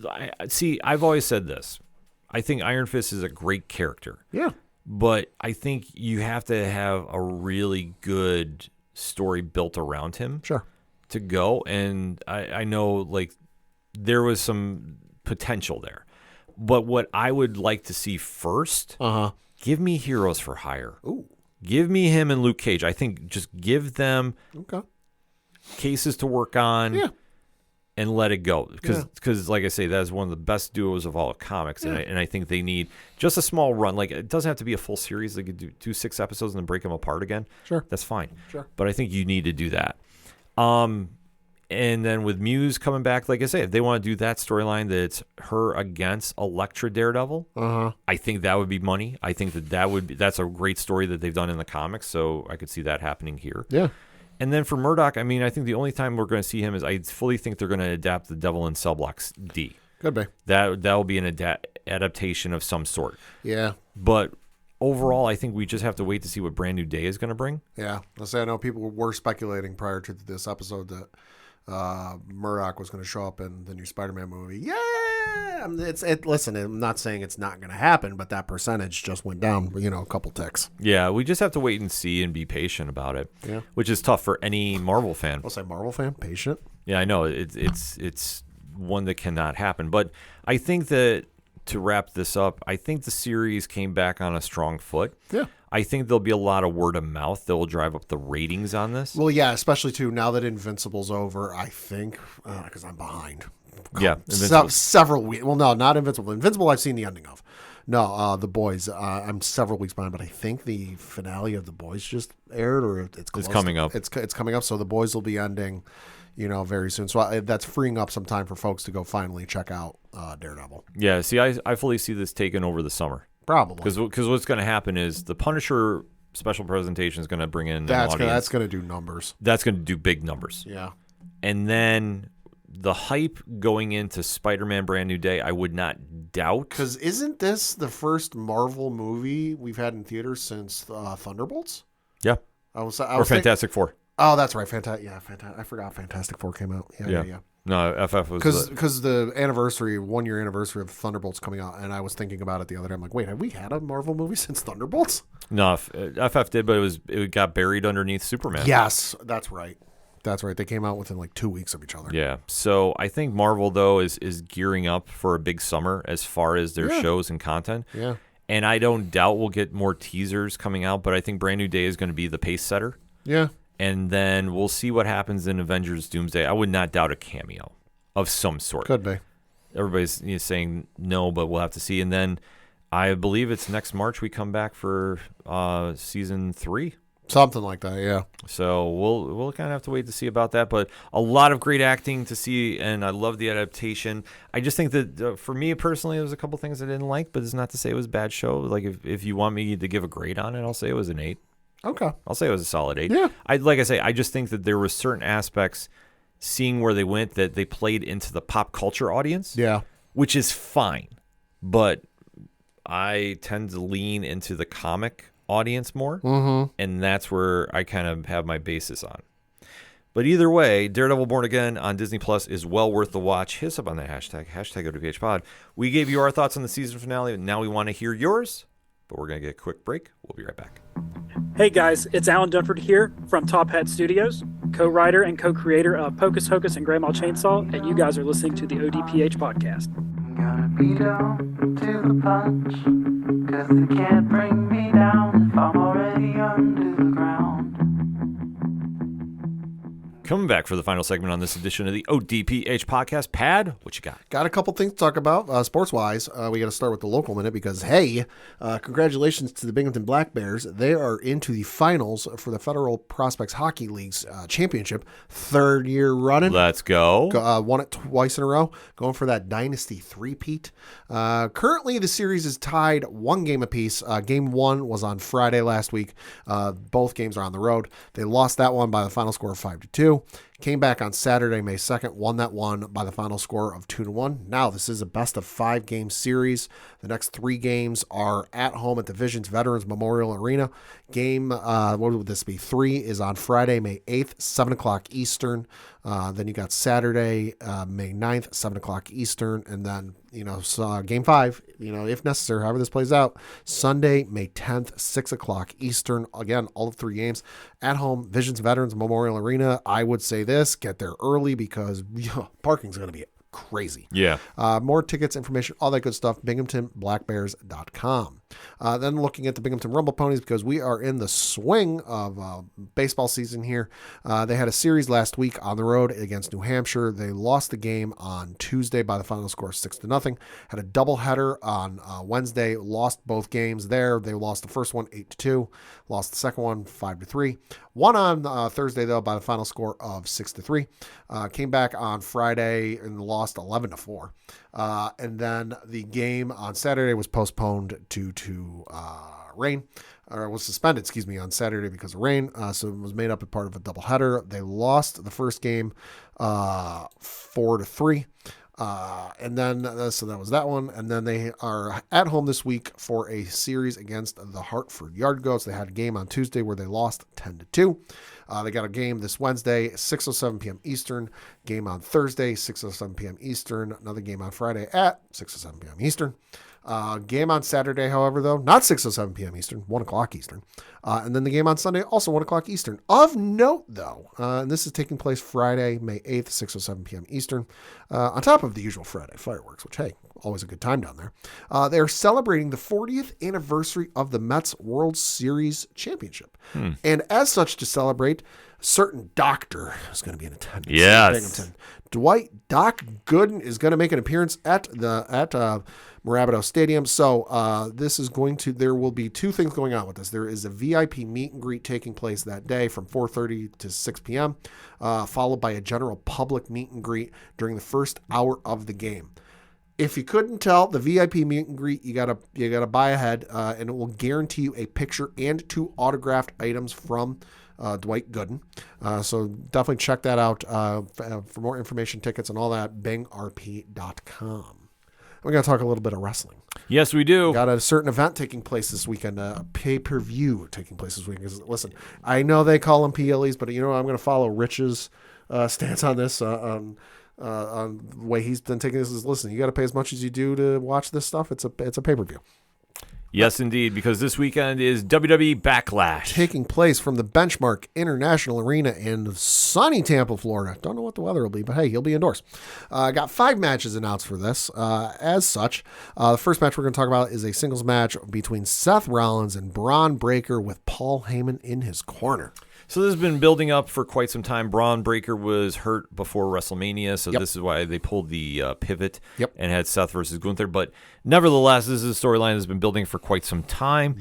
S1: see, I've always said this. I think Iron Fist is a great character.
S2: Yeah.
S1: But I think you have to have a really good story built around him to go. And I know, like, there was some potential there. But what I would like to see first, give me Heroes for Hire.
S2: Ooh.
S1: Give me him and Luke Cage. I think just give them cases to work on and let it go. Because like I say, that is one of the best duos of all of comics. And I think they need just a small run. Like, it doesn't have to be a full series. They could do 6 episodes and then break them apart again.
S2: Sure.
S1: That's fine.
S2: Sure.
S1: But I think you need to do that. And then with Muse coming back, like I say, if they want to do that storyline that's her against Elektra Daredevil, I think that would be money. I think that's a great story that they've done in the comics, so I could see that happening here.
S2: Yeah.
S1: And then for Murdoch, I mean, I think the only time we're going to see him is I fully think they're going to adapt the Devil in Cell Block D.
S2: Could be.
S1: That will be an adaptation of some sort.
S2: Yeah.
S1: But overall, I think we just have to wait to see what Brand New Day is going to bring.
S2: Yeah. Let's say I know people were speculating prior to this episode that Murdoch was going to show up in the new Spider-Man movie. Yeah, listen, I'm not saying it's not going to happen, but that percentage just went down, a couple ticks.
S1: Yeah, we just have to wait and see and be patient about it.
S2: Yeah,
S1: which is tough for any Marvel fan.
S2: I'll say Marvel fan, patient.
S1: Yeah, I know it's one that cannot happen, but I think that to wrap this up, I think the series came back on a strong foot. Yeah. I think there'll be a lot of word of mouth that will drive up the ratings on this.
S2: Well, yeah, especially too now that Invincible's over. I think because I'm behind.
S1: Yeah,
S2: several weeks. Well, no, not Invincible. Invincible, I've seen the ending of. No, The Boys. I'm several weeks behind, but I think the finale of The Boys just aired, or it's
S1: coming up.
S2: It's coming up, so The Boys will be ending, very soon. So that's freeing up some time for folks to go finally check out Daredevil.
S1: Yeah, see, I fully see this taking over the summer.
S2: Probably.
S1: Because what's going to happen is the Punisher special presentation is going to bring in an audience.
S2: That's going to do numbers.
S1: That's going to do big numbers.
S2: Yeah.
S1: And then the hype going into Spider-Man Brand New Day, I would not doubt.
S2: Because isn't this the first Marvel movie we've had in theaters since Thunderbolts?
S1: Yeah. Or Fantastic Four.
S2: Oh, that's right. Fantastic. I forgot Fantastic Four came out. Yeah.
S1: No, FF was
S2: because the 1-year anniversary of Thunderbolts coming out, and I was thinking about it the other day. I'm like, wait, have we had a Marvel movie since Thunderbolts?
S1: No, FF did, but it got buried underneath Superman.
S2: Yes, that's right. They came out within like 2 weeks of each other.
S1: Yeah. So I think Marvel though is gearing up for a big summer as far as their shows and content.
S2: Yeah.
S1: And I don't doubt we'll get more teasers coming out, but I think Brand New Day is going to be the pace setter.
S2: Yeah.
S1: And then we'll see what happens in Avengers Doomsday. I would not doubt a cameo of some sort.
S2: Could be.
S1: Everybody's saying no, but we'll have to see. And then I believe it's next March we come back for season 3.
S2: Something like that, yeah.
S1: So we'll kind of have to wait to see about that. But a lot of great acting to see, and I love the adaptation. I just think that for me personally, there's a couple things I didn't like, but it's not to say it was a bad show. Like if you want me to give a grade on it, I'll say it was an 8.
S2: Okay.
S1: I'll say it was a solid 8.
S2: Yeah.
S1: I just think that there were certain aspects, seeing where they went, that they played into the pop culture audience.
S2: Yeah.
S1: Which is fine. But I tend to lean into the comic audience more.
S2: Mm-hmm.
S1: And that's where I kind of have my basis on. But either way, Daredevil Born Again on Disney Plus is well worth the watch. Hit us up on that hashtag ODPH Pod. We gave you our thoughts on the season finale. Now we want to hear yours. But we're going to get a quick break. We'll be right back.
S3: Hey guys, it's Alan Dunford here from Top Hat Studios, co-writer and co-creator of Pocus Hocus and Grandma Chainsaw, and you guys are listening to the ODPH podcast.
S4: Gotta be down to the punch, 'cause they can't bring me down if I'm already under the ground.
S1: Coming back for the final segment on this edition of the ODPH podcast. Pad, what you got?
S2: Got a couple things to talk about sports-wise. We got to start with the local minute because, hey, congratulations to the Binghamton Black Bears. They are into the finals for the Federal Prospects Hockey League's championship. Third year running.
S1: Let's go.
S2: Won it twice in a row. Going for that Dynasty three-peat. Currently, the series is tied 1 game apiece. Game 1 was on Friday last week. Both games are on the road. They lost that one by the final score of 5-2. Came back on Saturday, May 2nd, won that one by the final score of 2-1. Now, this is a best of 5 game series. The next 3 games are at home at the Visions Veterans Memorial Arena. Game, what would this be? 3 is on Friday, May 8th, 7 o'clock Eastern. Then you got Saturday, May 9th, 7 o'clock Eastern. And then, game 5, if necessary, however this plays out, Sunday, May 10th, 6 o'clock Eastern. Again, all of 3 games at home, Visions Veterans Memorial Arena. I would say this, get there early because parking's going to be crazy.
S1: Yeah.
S2: More tickets, information, all that good stuff, BinghamtonBlackBears.com. Then looking at the Binghamton Rumble Ponies because we are in the swing of baseball season here. They had a series last week on the road against New Hampshire. They lost the game on Tuesday by the final score of 6-0. Had a doubleheader on Wednesday. Lost both games there. They lost the first one 8-2. Lost the second one 5-3. Won on Thursday though by the final score of 6-3. Came back on Friday and lost 11-4. And then the game on Saturday was postponed due to rain, or was suspended, on Saturday because of rain. So it was made up as part of a doubleheader. They lost the first game 4-3. And then, so that was that one. And then they are at home this week for a series against the Hartford Yard Goats. They had a game on Tuesday where they lost 10-2. They got a game this Wednesday, 6:07 p.m. Eastern. Game on Thursday, 6:07 p.m. Eastern. Another game on Friday at 6:07 p.m. Eastern. Game on Saturday, however, though, not 6:07 p.m. Eastern, 1 o'clock Eastern. And then the game on Sunday, also 1 o'clock Eastern. Of note, though, and this is taking place Friday, May 8th, 6:07 p.m. Eastern, on top of the usual Friday fireworks, which, hey, always a good time down there. They're celebrating the 40th anniversary of the Mets World Series Championship. And as such, to celebrate, a certain doctor is going to be in attendance.
S1: Yes.
S2: In Binghamton. Dwight Doc Gooden is going to make an appearance at Marabito Stadium. So there will be 2 things going on with this. There is a VIP meet and greet taking place that day from 4:30 to 6 p.m., followed by a general public meet and greet during the first hour of the game. If you couldn't tell, the VIP meet and greet, you gotta buy ahead, and it will guarantee you a picture and 2 autographed items from Dwight Gooden. So definitely check that out for more information, tickets, and all that, bingrp.com. We're going to talk a little bit of wrestling.
S1: Yes, we do.
S2: Got a certain event taking place this weekend, a pay-per-view taking place this weekend. Listen, I know they call them PLEs, but I'm going to follow Rich's stance on this, on the way he's been taking this. Is listen, you got to pay as much as you do to watch this stuff. It's a pay-per-view.
S1: Yes, indeed, because this weekend is WWE Backlash.
S2: Taking place from the Benchmark International Arena in sunny Tampa, Florida. Don't know what the weather will be, but hey, he'll be indoors. Got 5 matches announced for this. As such, the first match we're going to talk about is a singles match between Seth Rollins and Braun Breaker with Paul Heyman in his corner.
S1: So this has been building up for quite some time. Braun Breaker was hurt before WrestleMania, so This is why they pulled the pivot and had Seth versus Gunther. But nevertheless, this is a storyline that's been building for quite some time.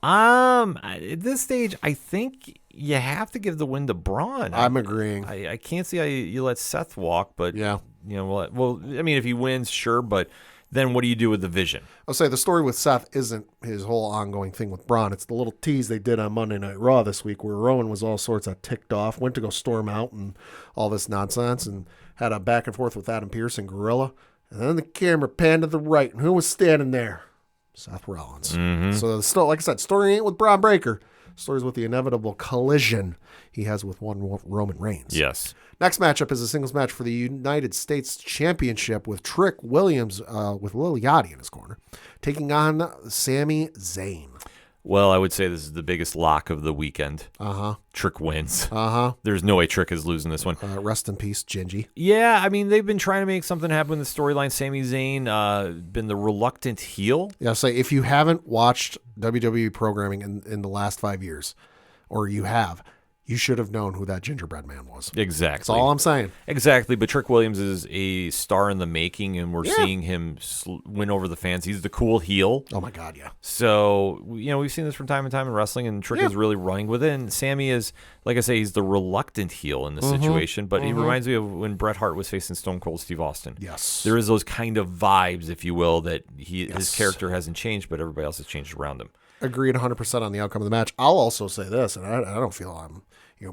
S1: At this stage, I think you have to give the win to Braun.
S2: I'm agreeing.
S1: I can't see how you let Seth walk, but well, I mean, if he wins, sure, but then what do you do with the Vision?
S2: I'll say the story with Seth isn't his whole ongoing thing with Braun. It's the little tease they did on Monday Night Raw this week where Rowan was all sorts of ticked off, went to go storm out and all this nonsense, and had a back and forth with Adam Pearce and Gorilla. And then the camera panned to the right, and who was standing there? Seth Rollins. So, like I said, story ain't with Braun Breaker. Story's with the inevitable collision he has with one Roman Reigns.
S1: Yes.
S2: Next matchup is a singles match for the United States Championship with Trick Williams with Lil Yachty in his corner, taking on Sami Zayn.
S1: Well, I would say this is the biggest lock of the weekend. Trick wins. There's no way Trick is losing this one.
S2: Rest in peace, Gingy.
S1: Yeah, I mean, they've been trying to make something happen with the storyline. Sami Zayn been the reluctant heel.
S2: Yeah, say if you haven't watched WWE programming in the last 5 years, or you you should have known who that gingerbread man was.
S1: Exactly.
S2: That's all I'm saying.
S1: Exactly. But Trick Williams is a star in the making, and we're seeing him win over the fans. He's the cool heel.
S2: Oh, my God, yeah.
S1: So, we've seen this from time to time in wrestling, and Trick is really running with it. And Sammy is, like I say, he's the reluctant heel in the situation. But he reminds me of when Bret Hart was facing Stone Cold Steve Austin.
S2: Yes.
S1: There is those kind of vibes, if you will, that his character hasn't changed, but everybody else has changed around him.
S2: Agreed 100% on the outcome of the match. I'll also say this, and I don't feel I'm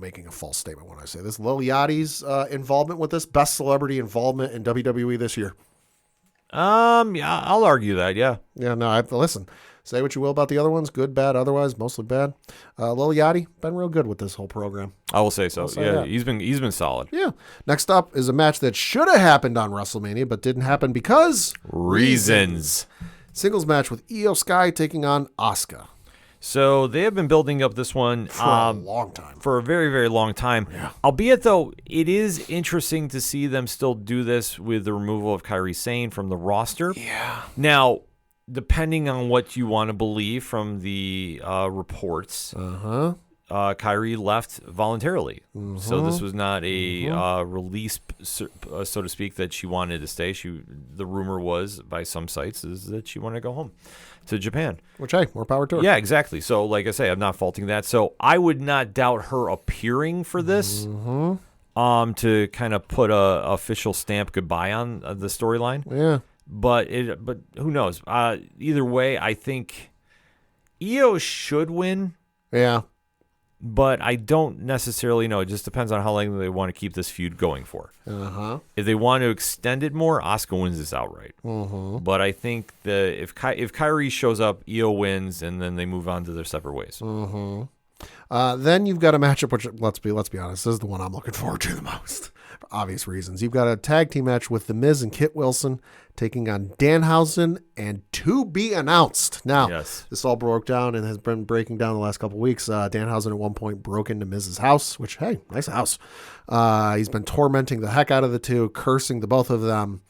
S2: making a false statement when I say this. Lil Yachty's involvement with this, best celebrity involvement in WWE this year.
S1: Yeah, I'll argue that, yeah.
S2: Yeah, no, listen, say what you will about the other ones, good, bad, otherwise, mostly bad. Lil Yachty, been real good with this whole program.
S1: I will say so.
S2: I'll say
S1: yeah,
S2: that.
S1: he's been solid.
S2: Yeah. Next up is a match that should have happened on WrestleMania, but didn't happen because...
S1: Reasons.
S2: Singles match with Io Sky taking on Asuka.
S1: So they have been building up this one
S2: For a long time.
S1: For a very, very long time.
S2: Yeah.
S1: Albeit, though, it is interesting to see them still do this with the removal of Kairi Sane from the roster.
S2: Yeah.
S1: Now, depending on what you want to believe from the reports, Kairi left voluntarily. So this was not a release, so to speak, that she wanted to stay. The rumor was, by some sites, is that she wanted to go home to Japan.
S2: Which, hey, more power to her.
S1: Yeah, exactly. So, like I say, I'm not faulting that. So I would not doubt her appearing for this to kind of put a official stamp goodbye on the storyline.
S2: Yeah.
S1: But who knows? Either way, I think Io should win.
S2: Yeah.
S1: But I don't necessarily know. It just depends on how long they want to keep this feud going for. If they want to extend it more, Asuka wins this outright. But I think that if Kairi shows up, Io wins, and then they move on to their separate ways.
S2: Then you've got a matchup, which let's be honest, this is the one I'm looking forward to the most, for obvious reasons. You've got a tag team match with The Miz and Kit Wilson taking on Danhausen and To Be Announced. Now, this all broke down and has been breaking down the last couple of weeks. Danhausen at one point broke into Miz's house, which, hey, nice house. He's been tormenting the heck out of the two, cursing the both of them.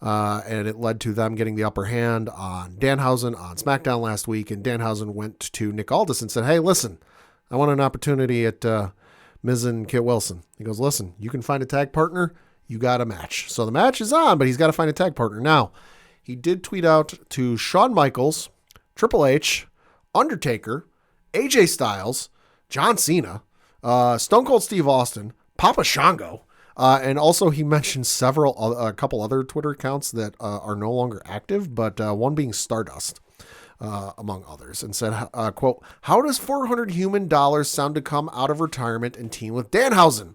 S2: And it led to them getting the upper hand on Danhausen on SmackDown last week. And Danhausen went to Nick Aldis and said, hey, listen, I want an opportunity at Miz and Kit Wilson. He goes, listen, you can find a tag partner. You got a match. So the match is on, but he's got to find a tag partner. Now, he did tweet out to Shawn Michaels, Triple H, Undertaker, AJ Styles, John Cena, Stone Cold Steve Austin, Papa Shango, and also he mentioned a couple other Twitter accounts that are no longer active, but one being Stardust. Among others, and said, quote, how does $400 human sound to come out of retirement and team with Danhausen?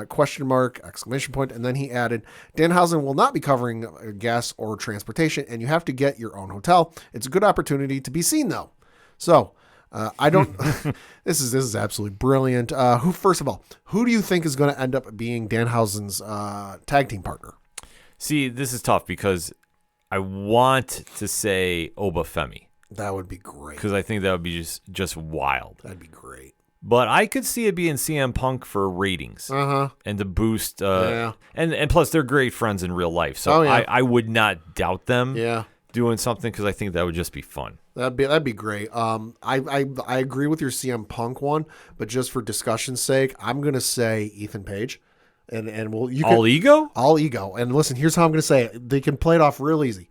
S2: Question mark, exclamation point. And then he added, Danhausen will not be covering gas or transportation, and you have to get your own hotel. It's a good opportunity to be seen, though. So, I don't, this is absolutely brilliant. First of all, who do you think is going to end up being Danhausen's tag team partner?
S1: See, this is tough because I want to say Obafemi.
S2: That would be great.
S1: Because I think that would be just wild.
S2: That'd be great.
S1: But I could see it being CM Punk for ratings and to boost. And plus, they're great friends in real life. So I would not doubt them doing something because I think that would just be fun.
S2: That'd be great. I agree with your CM Punk one, but just for discussion's sake, I'm gonna say Ethan Page, and all
S1: ego.
S2: And listen, here's how I'm gonna say it. They can play it off real easy.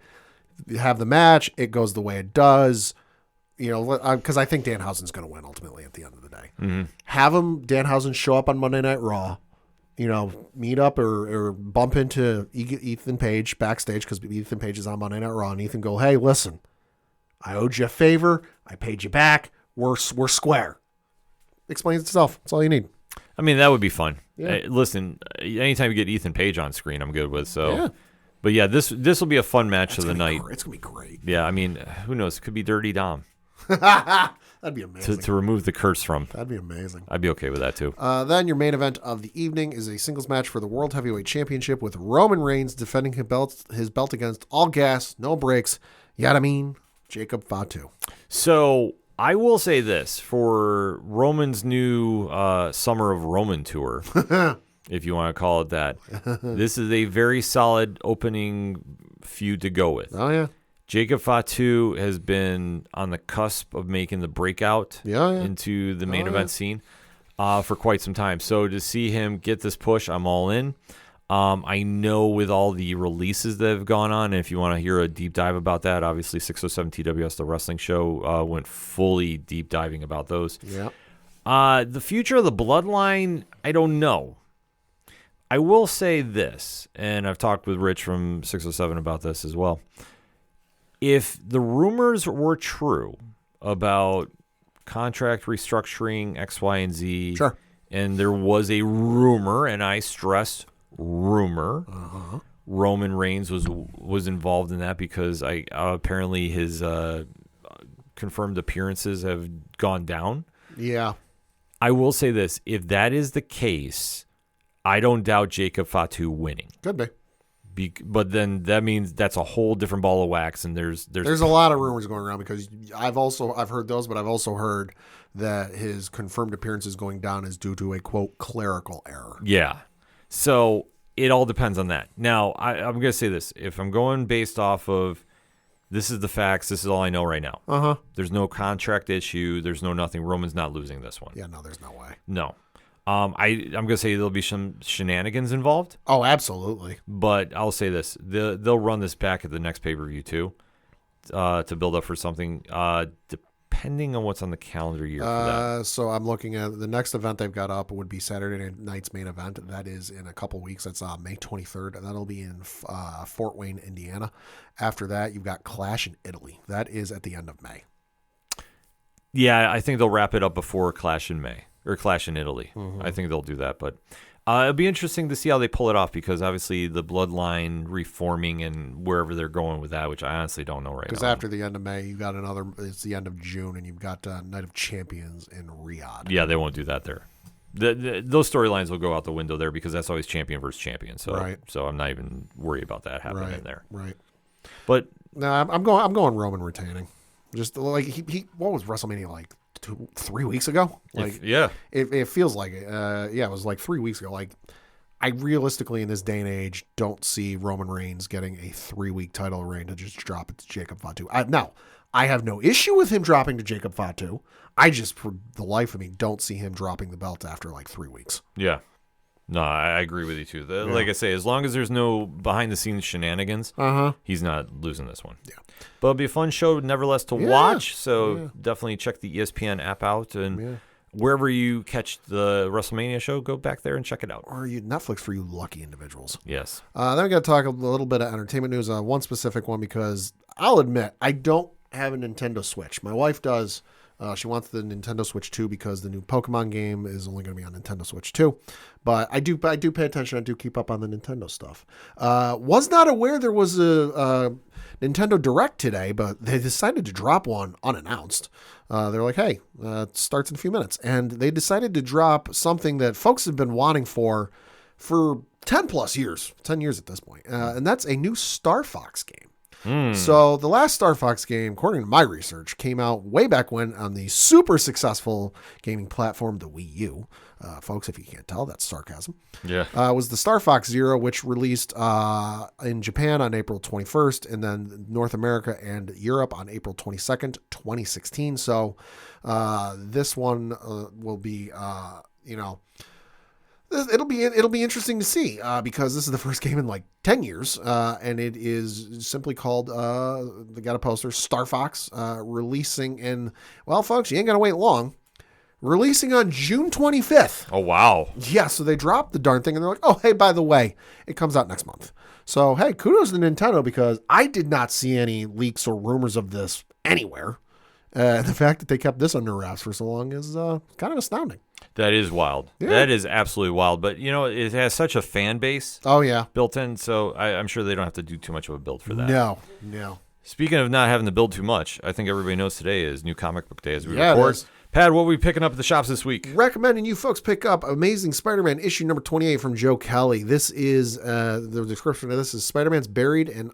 S2: You have the match, it goes the way it does, because I think Danhausen's gonna win ultimately at the end of the day. Have Danhausen show up on Monday Night Raw. Meet up or bump into Ethan Page backstage because Ethan Page is on Monday Night Raw, and Ethan go, hey, listen, I owed you a favor. I paid you back. We're square. Explains itself. That's all you need.
S1: I mean, that would be fun.
S2: Yeah.
S1: Listen, anytime you get Ethan Page on screen, I'm good with. So, but yeah, this will be a fun match of the night.
S2: It's gonna be great.
S1: Yeah, I mean, who knows? It could be Dirty Dom.
S2: That'd be amazing.
S1: To remove the curse from.
S2: That'd be amazing.
S1: I'd be okay with that too.
S2: Then your main event of the evening is a singles match for the World Heavyweight Championship with Roman Reigns defending his belt against all gas, no breaks. Jacob Fatu.
S1: So I will say this for Roman's new Summer of Roman tour, if you want to call it that. This is a very solid opening feud to go with.
S2: Oh yeah.
S1: Jacob Fatu has been on the cusp of making the breakout into the main event scene. for quite some time. So to see him get this push, I'm all in. I know with all the releases that have gone on, and if you want to hear a deep dive about that, obviously 607 TWS, the wrestling show, went fully deep diving about those.
S2: Yeah.
S1: The future of the Bloodline, I don't know. I will say this, and I've talked with Rich from 607 about this as well. If the rumors were true about contract restructuring X, Y, and Z,
S2: Sure.
S1: and there was a rumor, and I stress rumor, Roman Reigns was involved in that because apparently his confirmed appearances have gone down.
S2: Yeah.
S1: I will say this: if that is the case, I don't doubt Jacob Fatu winning.
S2: Could be.
S1: But then that means that's a whole different ball of wax, and there's
S2: a lot of rumors going around because I've heard those, but I've also heard that his confirmed appearances going down is due to a quote clerical error.
S1: Yeah. So it all depends on that. Now, I'm going to say this. If I'm going based off of this is the facts, this is all I know right now.
S2: Uh-huh.
S1: There's no contract issue. There's no nothing. Roman's not losing this one.
S2: Yeah, no, there's no way.
S1: No. I'm going to say there'll be some shenanigans involved.
S2: Oh, absolutely.
S1: But I'll say this. They'll run this back at the next pay-per-view, too, to build up for something, depending on what's on the calendar year for that.
S2: So I'm looking at the next event they've got up would be Saturday night's main event. That is in a couple weeks. That's May 23rd. That'll be in Fort Wayne, Indiana. After that, you've got Clash in Italy. That is at the end of May.
S1: Yeah, I think they'll wrap it up before Clash in May. Or Clash in Italy.
S2: Mm-hmm.
S1: I think they'll do that. But it'll be interesting to see how they pull it off because obviously the bloodline reforming and wherever they're going with that, which I honestly don't know right now.
S2: Because after the end of May, you've got it's the end of June, and you've got Night of Champions in Riyadh.
S1: Yeah, they won't do that there. Those storylines will go out the window there because that's always champion versus champion. So,
S2: right.
S1: So I'm not even worried about that happening there.
S2: Right.
S1: But
S2: no, I'm going Roman retaining. Just like he what was WrestleMania like 3 weeks ago? Like it feels like it. It was like 3 weeks ago. Like I realistically in this day and age don't see Roman Reigns getting a 3-week title reign to just drop it to Jacob Fatu. Now I have no issue with him dropping to Jacob Fatu. I just for the life of me don't see him dropping the belt after like 3 weeks.
S1: Yeah. No, I agree with you too. Like I say, as long as there's no behind the scenes shenanigans, he's not losing this one. Yeah. But it'll be a fun show nevertheless to watch. So definitely check the ESPN app out and wherever you catch the WrestleMania show, go back there and check it out.
S2: Or Netflix for you lucky individuals.
S1: Yes.
S2: Then we got to talk a little bit of entertainment news. One specific one because I'll admit I don't have a Nintendo Switch. My wife does. She wants the Nintendo Switch 2 because the new Pokemon game is only going to be on Nintendo Switch 2. But I do pay attention. I do keep up on the Nintendo stuff. Was not aware there was a Nintendo Direct today, but they decided to drop one unannounced. They're like, hey, it starts in a few minutes. And they decided to drop something that folks have been wanting for 10 plus years, 10 years at this point. And that's a new Star Fox game. So the last Star Fox game, according to my research, came out way back when on the super successful gaming platform, the Wii U. Folks, if you can't tell, that's sarcasm.
S1: Yeah.
S2: Was the Star Fox Zero, which released in Japan on April 21st, and then North America and Europe on April 22nd, 2016. So this one will be, it'll be interesting to see because this is the first game in like 10 years, and it is simply called, they got a poster, Star Fox, releasing in, well, folks, you ain't going to wait long, releasing on June 25th.
S1: Oh, wow.
S2: Yeah, so they dropped the darn thing, and they're like, oh, hey, by the way, it comes out next month. So, hey, kudos to Nintendo because I did not see any leaks or rumors of this anywhere. The fact that they kept this under wraps for so long is kind of astounding.
S1: That is wild. Yeah. That is absolutely wild. But, it has such a fan base built in, so I'm sure they don't have to do too much of a build for that.
S2: No.
S1: Speaking of not having to build too much, I think everybody knows today is New Comic Book Day as we record. Pat, what are we picking up at the shops this week?
S2: Recommending you folks pick up Amazing Spider-Man issue number 28 from Joe Kelly. This is, the description of this is Spider-Man's buried in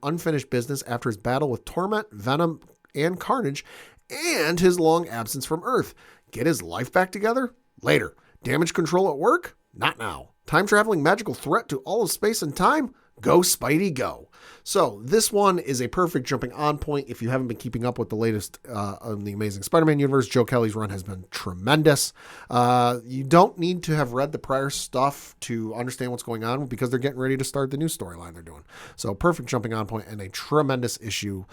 S2: unfinished business after his battle with Torment, Venom, and Carnage, and his long absence from Earth. Get his life back together? Later. Damage control at work? Not now. Time-traveling magical threat to all of space and time? Go, Spidey, go. So this one is a perfect jumping on point. If you haven't been keeping up with the latest on the Amazing Spider-Man universe, Joe Kelly's run has been tremendous. You don't need to have read the prior stuff to understand what's going on because they're getting ready to start the new storyline they're doing. So perfect jumping on point and a tremendous issue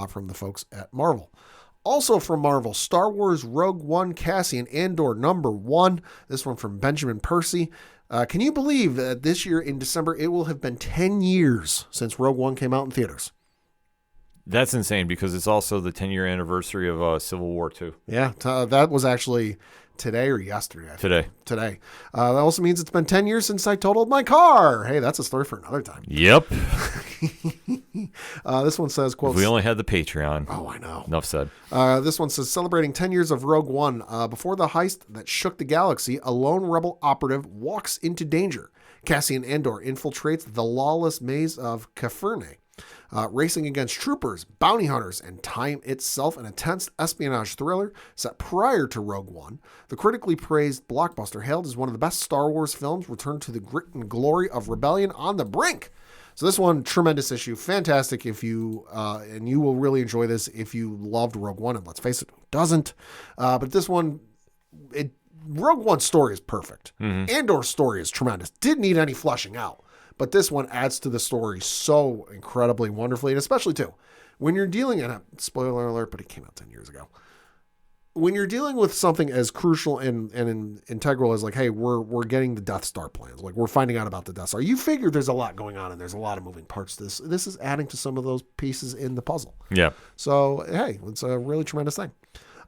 S2: from the folks at Marvel. Also from Marvel, Star Wars Rogue One Cassian Andor #1. This one from Benjamin Percy. Can you believe that this year in December, it will have been 10 years since Rogue One came out in theaters?
S1: That's insane because it's also the 10-year anniversary of Civil War too.
S2: Yeah, that was actually today or yesterday.
S1: Today.
S2: That also means it's been 10 years since I totaled my car. Hey, that's a story for another time.
S1: Yep.
S2: This one says, quote,
S1: If we only had the Patreon.
S2: Oh, I know.
S1: Enough said.
S2: This one says, celebrating 10 years of Rogue One. Before the heist that shook the galaxy, a lone rebel operative walks into danger. Cassian Andor infiltrates the lawless maze of Kafirne, racing against troopers, bounty hunters, and time itself, an intense espionage thriller set prior to Rogue One. The critically praised blockbuster, hailed as one of the best Star Wars films, returned to the grit and glory of rebellion on the brink. So this one, tremendous issue, fantastic if you, and you will really enjoy this if you loved Rogue One, and let's face it, who doesn't? But this one, Rogue One's story is perfect. Andor's story is tremendous. Didn't need any fleshing out. But this one adds to the story so incredibly wonderfully, and especially, too, when you're dealing, and spoiler alert, but it came out 10 years ago. When you're dealing with something as crucial and integral as like, hey, we're getting the Death Star plans. Like, we're finding out about the Death Star. You figure there's a lot going on, and there's a lot of moving parts to this. This is adding to some of those pieces in the puzzle.
S1: Yeah.
S2: So, hey, it's a really tremendous thing.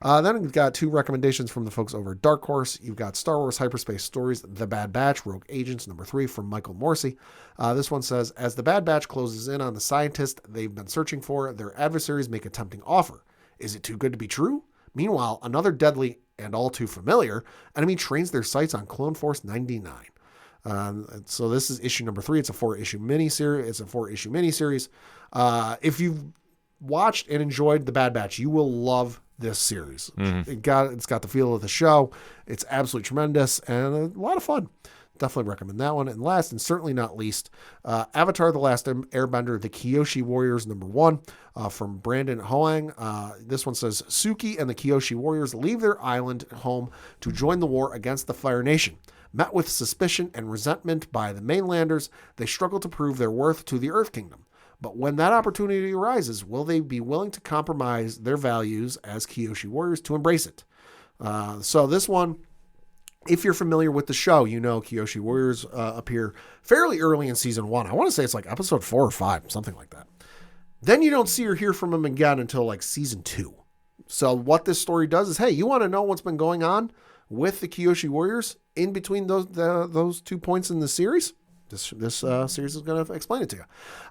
S2: Then we've got 2 recommendations from the folks over at Dark Horse. You've got Star Wars Hyperspace Stories, The Bad Batch, Rogue Agents, #3 from Michael Morrissey. This one says, as the Bad Batch closes in on the scientist they've been searching for, their adversaries make a tempting offer. Is it too good to be true? Meanwhile, another deadly and all too familiar enemy trains their sights on Clone Force 99. So this is issue #3. It's a 4-issue miniseries. If you've watched and enjoyed The Bad Batch, you will love this series. It's got the feel of the show. It's absolutely tremendous and a lot of fun. Definitely recommend that one. And last and certainly not least, Avatar: The Last Airbender, The Kyoshi Warriors #1 from Brandon Hoang. This one says, Suki and the Kyoshi Warriors leave their island home to join the war against the Fire Nation. Met with suspicion and resentment by the mainlanders, they struggle to prove their worth to the Earth Kingdom. But when that opportunity arises, will they be willing to compromise their values as Kyoshi Warriors to embrace it? So this one, if you're familiar with the show, you know Kyoshi Warriors appear fairly early in season 1. I want to say it's like episode 4 or 5, something like that. Then you don't see or hear from them again until like season 2. So what this story does is, hey, you want to know what's been going on with the Kyoshi Warriors in between those 2 points in the series? This series is going to explain it to you.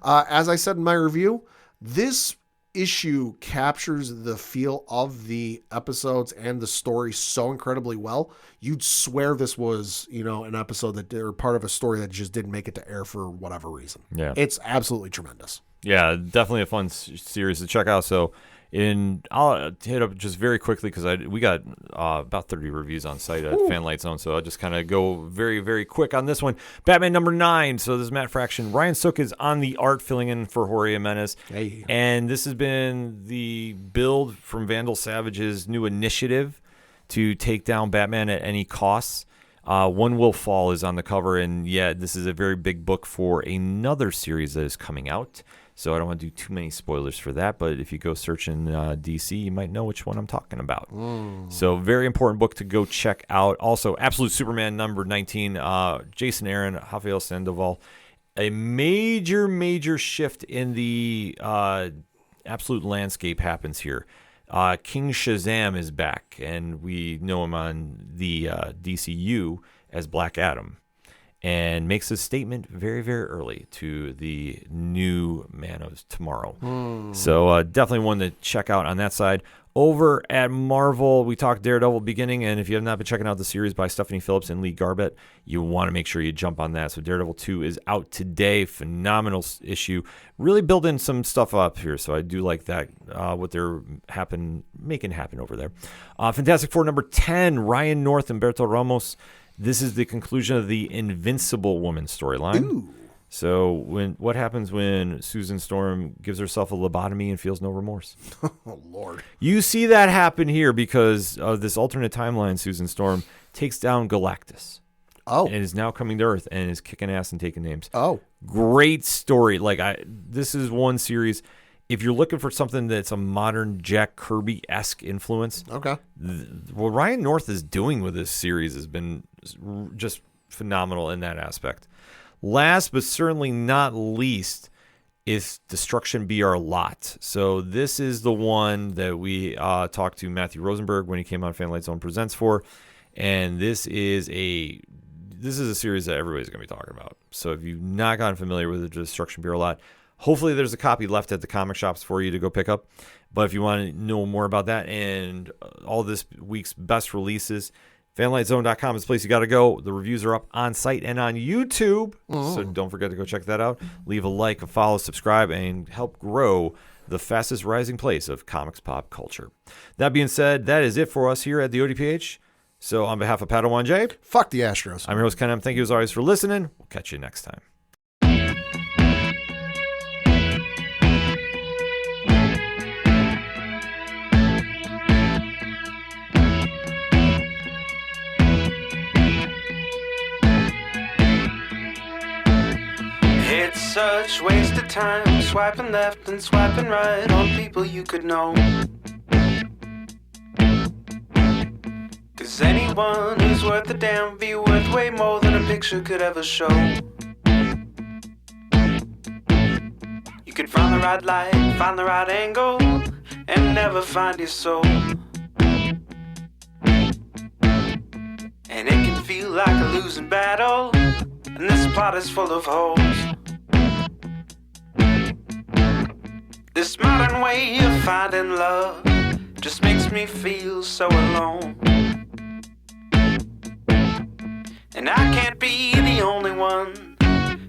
S2: As I said in my review, this issue captures the feel of the episodes and the story so incredibly well. You'd swear this was, an episode that or part of a story that just didn't make it to air for whatever reason. Yeah, it's absolutely tremendous.
S1: Yeah, definitely a fun series to check out. So I'll hit up just very quickly because we got about 30 reviews on site at Fanlight Zone, so I'll just kind of go very, very quick on this one. Batman #9. So this is Matt Fraction. Ryan Sook is on the art, filling in for Jorge Jimenez.
S2: Hey.
S1: And this has been the build from Vandal Savage's new initiative to take down Batman at any costs. One Will Fall is on the cover, and yeah, this is a very big book for another series that is coming out. So I don't want to do too many spoilers for that, but if you go search in DC, you might know which one I'm talking about. So very important book to go check out. Also, Absolute Superman #19, Jason Aaron, Rafael Sandoval. A major, major shift in the Absolute landscape happens here. King Shazam is back, and we know him on the DCU as Black Adam, and makes a statement very, very early to the new Man of Tomorrow. So definitely one to check out on that side. Over at Marvel, we talked Daredevil beginning, and if you have not been checking out the series by Stephanie Phillips and Lee Garbett, you want to make sure you jump on that. So Daredevil 2 is out today. Phenomenal issue. Really building some stuff up here, so I do like that, what they're making happen over there. Fantastic Four #10, Ryan North and Berto Ramos. This is the conclusion of the Invincible Woman storyline. So what happens when Susan Storm gives herself a lobotomy and feels no remorse?
S2: Oh, Lord.
S1: You see that happen here because of this alternate timeline. Susan Storm takes down Galactus.
S2: Oh.
S1: And is now coming to Earth and is kicking ass and taking names.
S2: Oh.
S1: Great story. This is one series. If you're looking for something that's a modern Jack Kirby-esque influence,
S2: Okay.
S1: what Ryan North is doing with this series has been just phenomenal in that aspect. Last but certainly not least is Destruction Be Our Lot. So this is the one that we talked to Matthew Rosenberg when he came on Fanlight Zone Presents for, and this is a series that everybody's going to be talking about. So if you've not gotten familiar with the Destruction Be Our Lot, hopefully there's a copy left at the comic shops for you to go pick up. But if you want to know more about that and all this week's best releases, FanlightZone.com is the place you got to go. The reviews are up on site and on YouTube, so don't forget to go check that out. Leave a like, a follow, subscribe, and help grow the fastest rising place of comics pop culture. That being said, that is it for us here at the ODPH. So on behalf of Padawan J,
S2: Fuck the Astros.
S1: I'm your host, Ken M. Thank you as always for listening. We'll catch you next time.
S4: It's such waste of time swiping left and swiping right on people you could know. 'Cause anyone who's worth a damn be worth way more than a picture could ever show. You could find the right light, find the right angle, and never find your soul. And it can feel like a losing battle, and this plot is full of holes. This modern way of finding love just makes me feel so alone. And I can't be the only one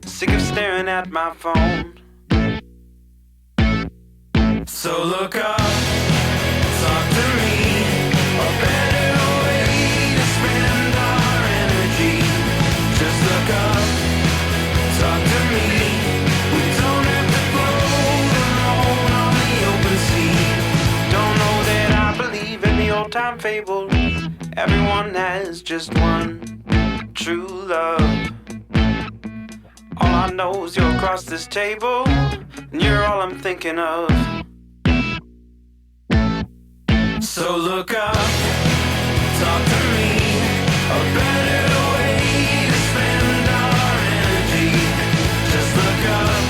S4: sick of staring at my phone. So look up, talk to me, a better way to spend our energy. Just look up, talk to me. We don't have to float alone on the open sea. Don't know that I believe in the old time fable. Everyone has just one true love. All I know is you're across this table, and you're all I'm thinking of. So look up, talk to me, a better way to spend our energy. Just look up,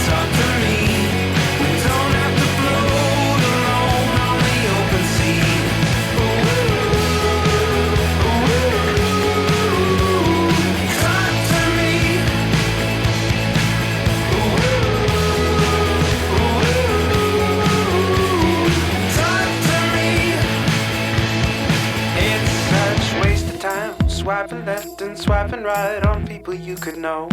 S4: talk to me. We don't have to float alone on the open sea. Ooh, ooh, talk to me. Ooh, talk to me. It's such waste of time swiping left and swiping right on people you could know.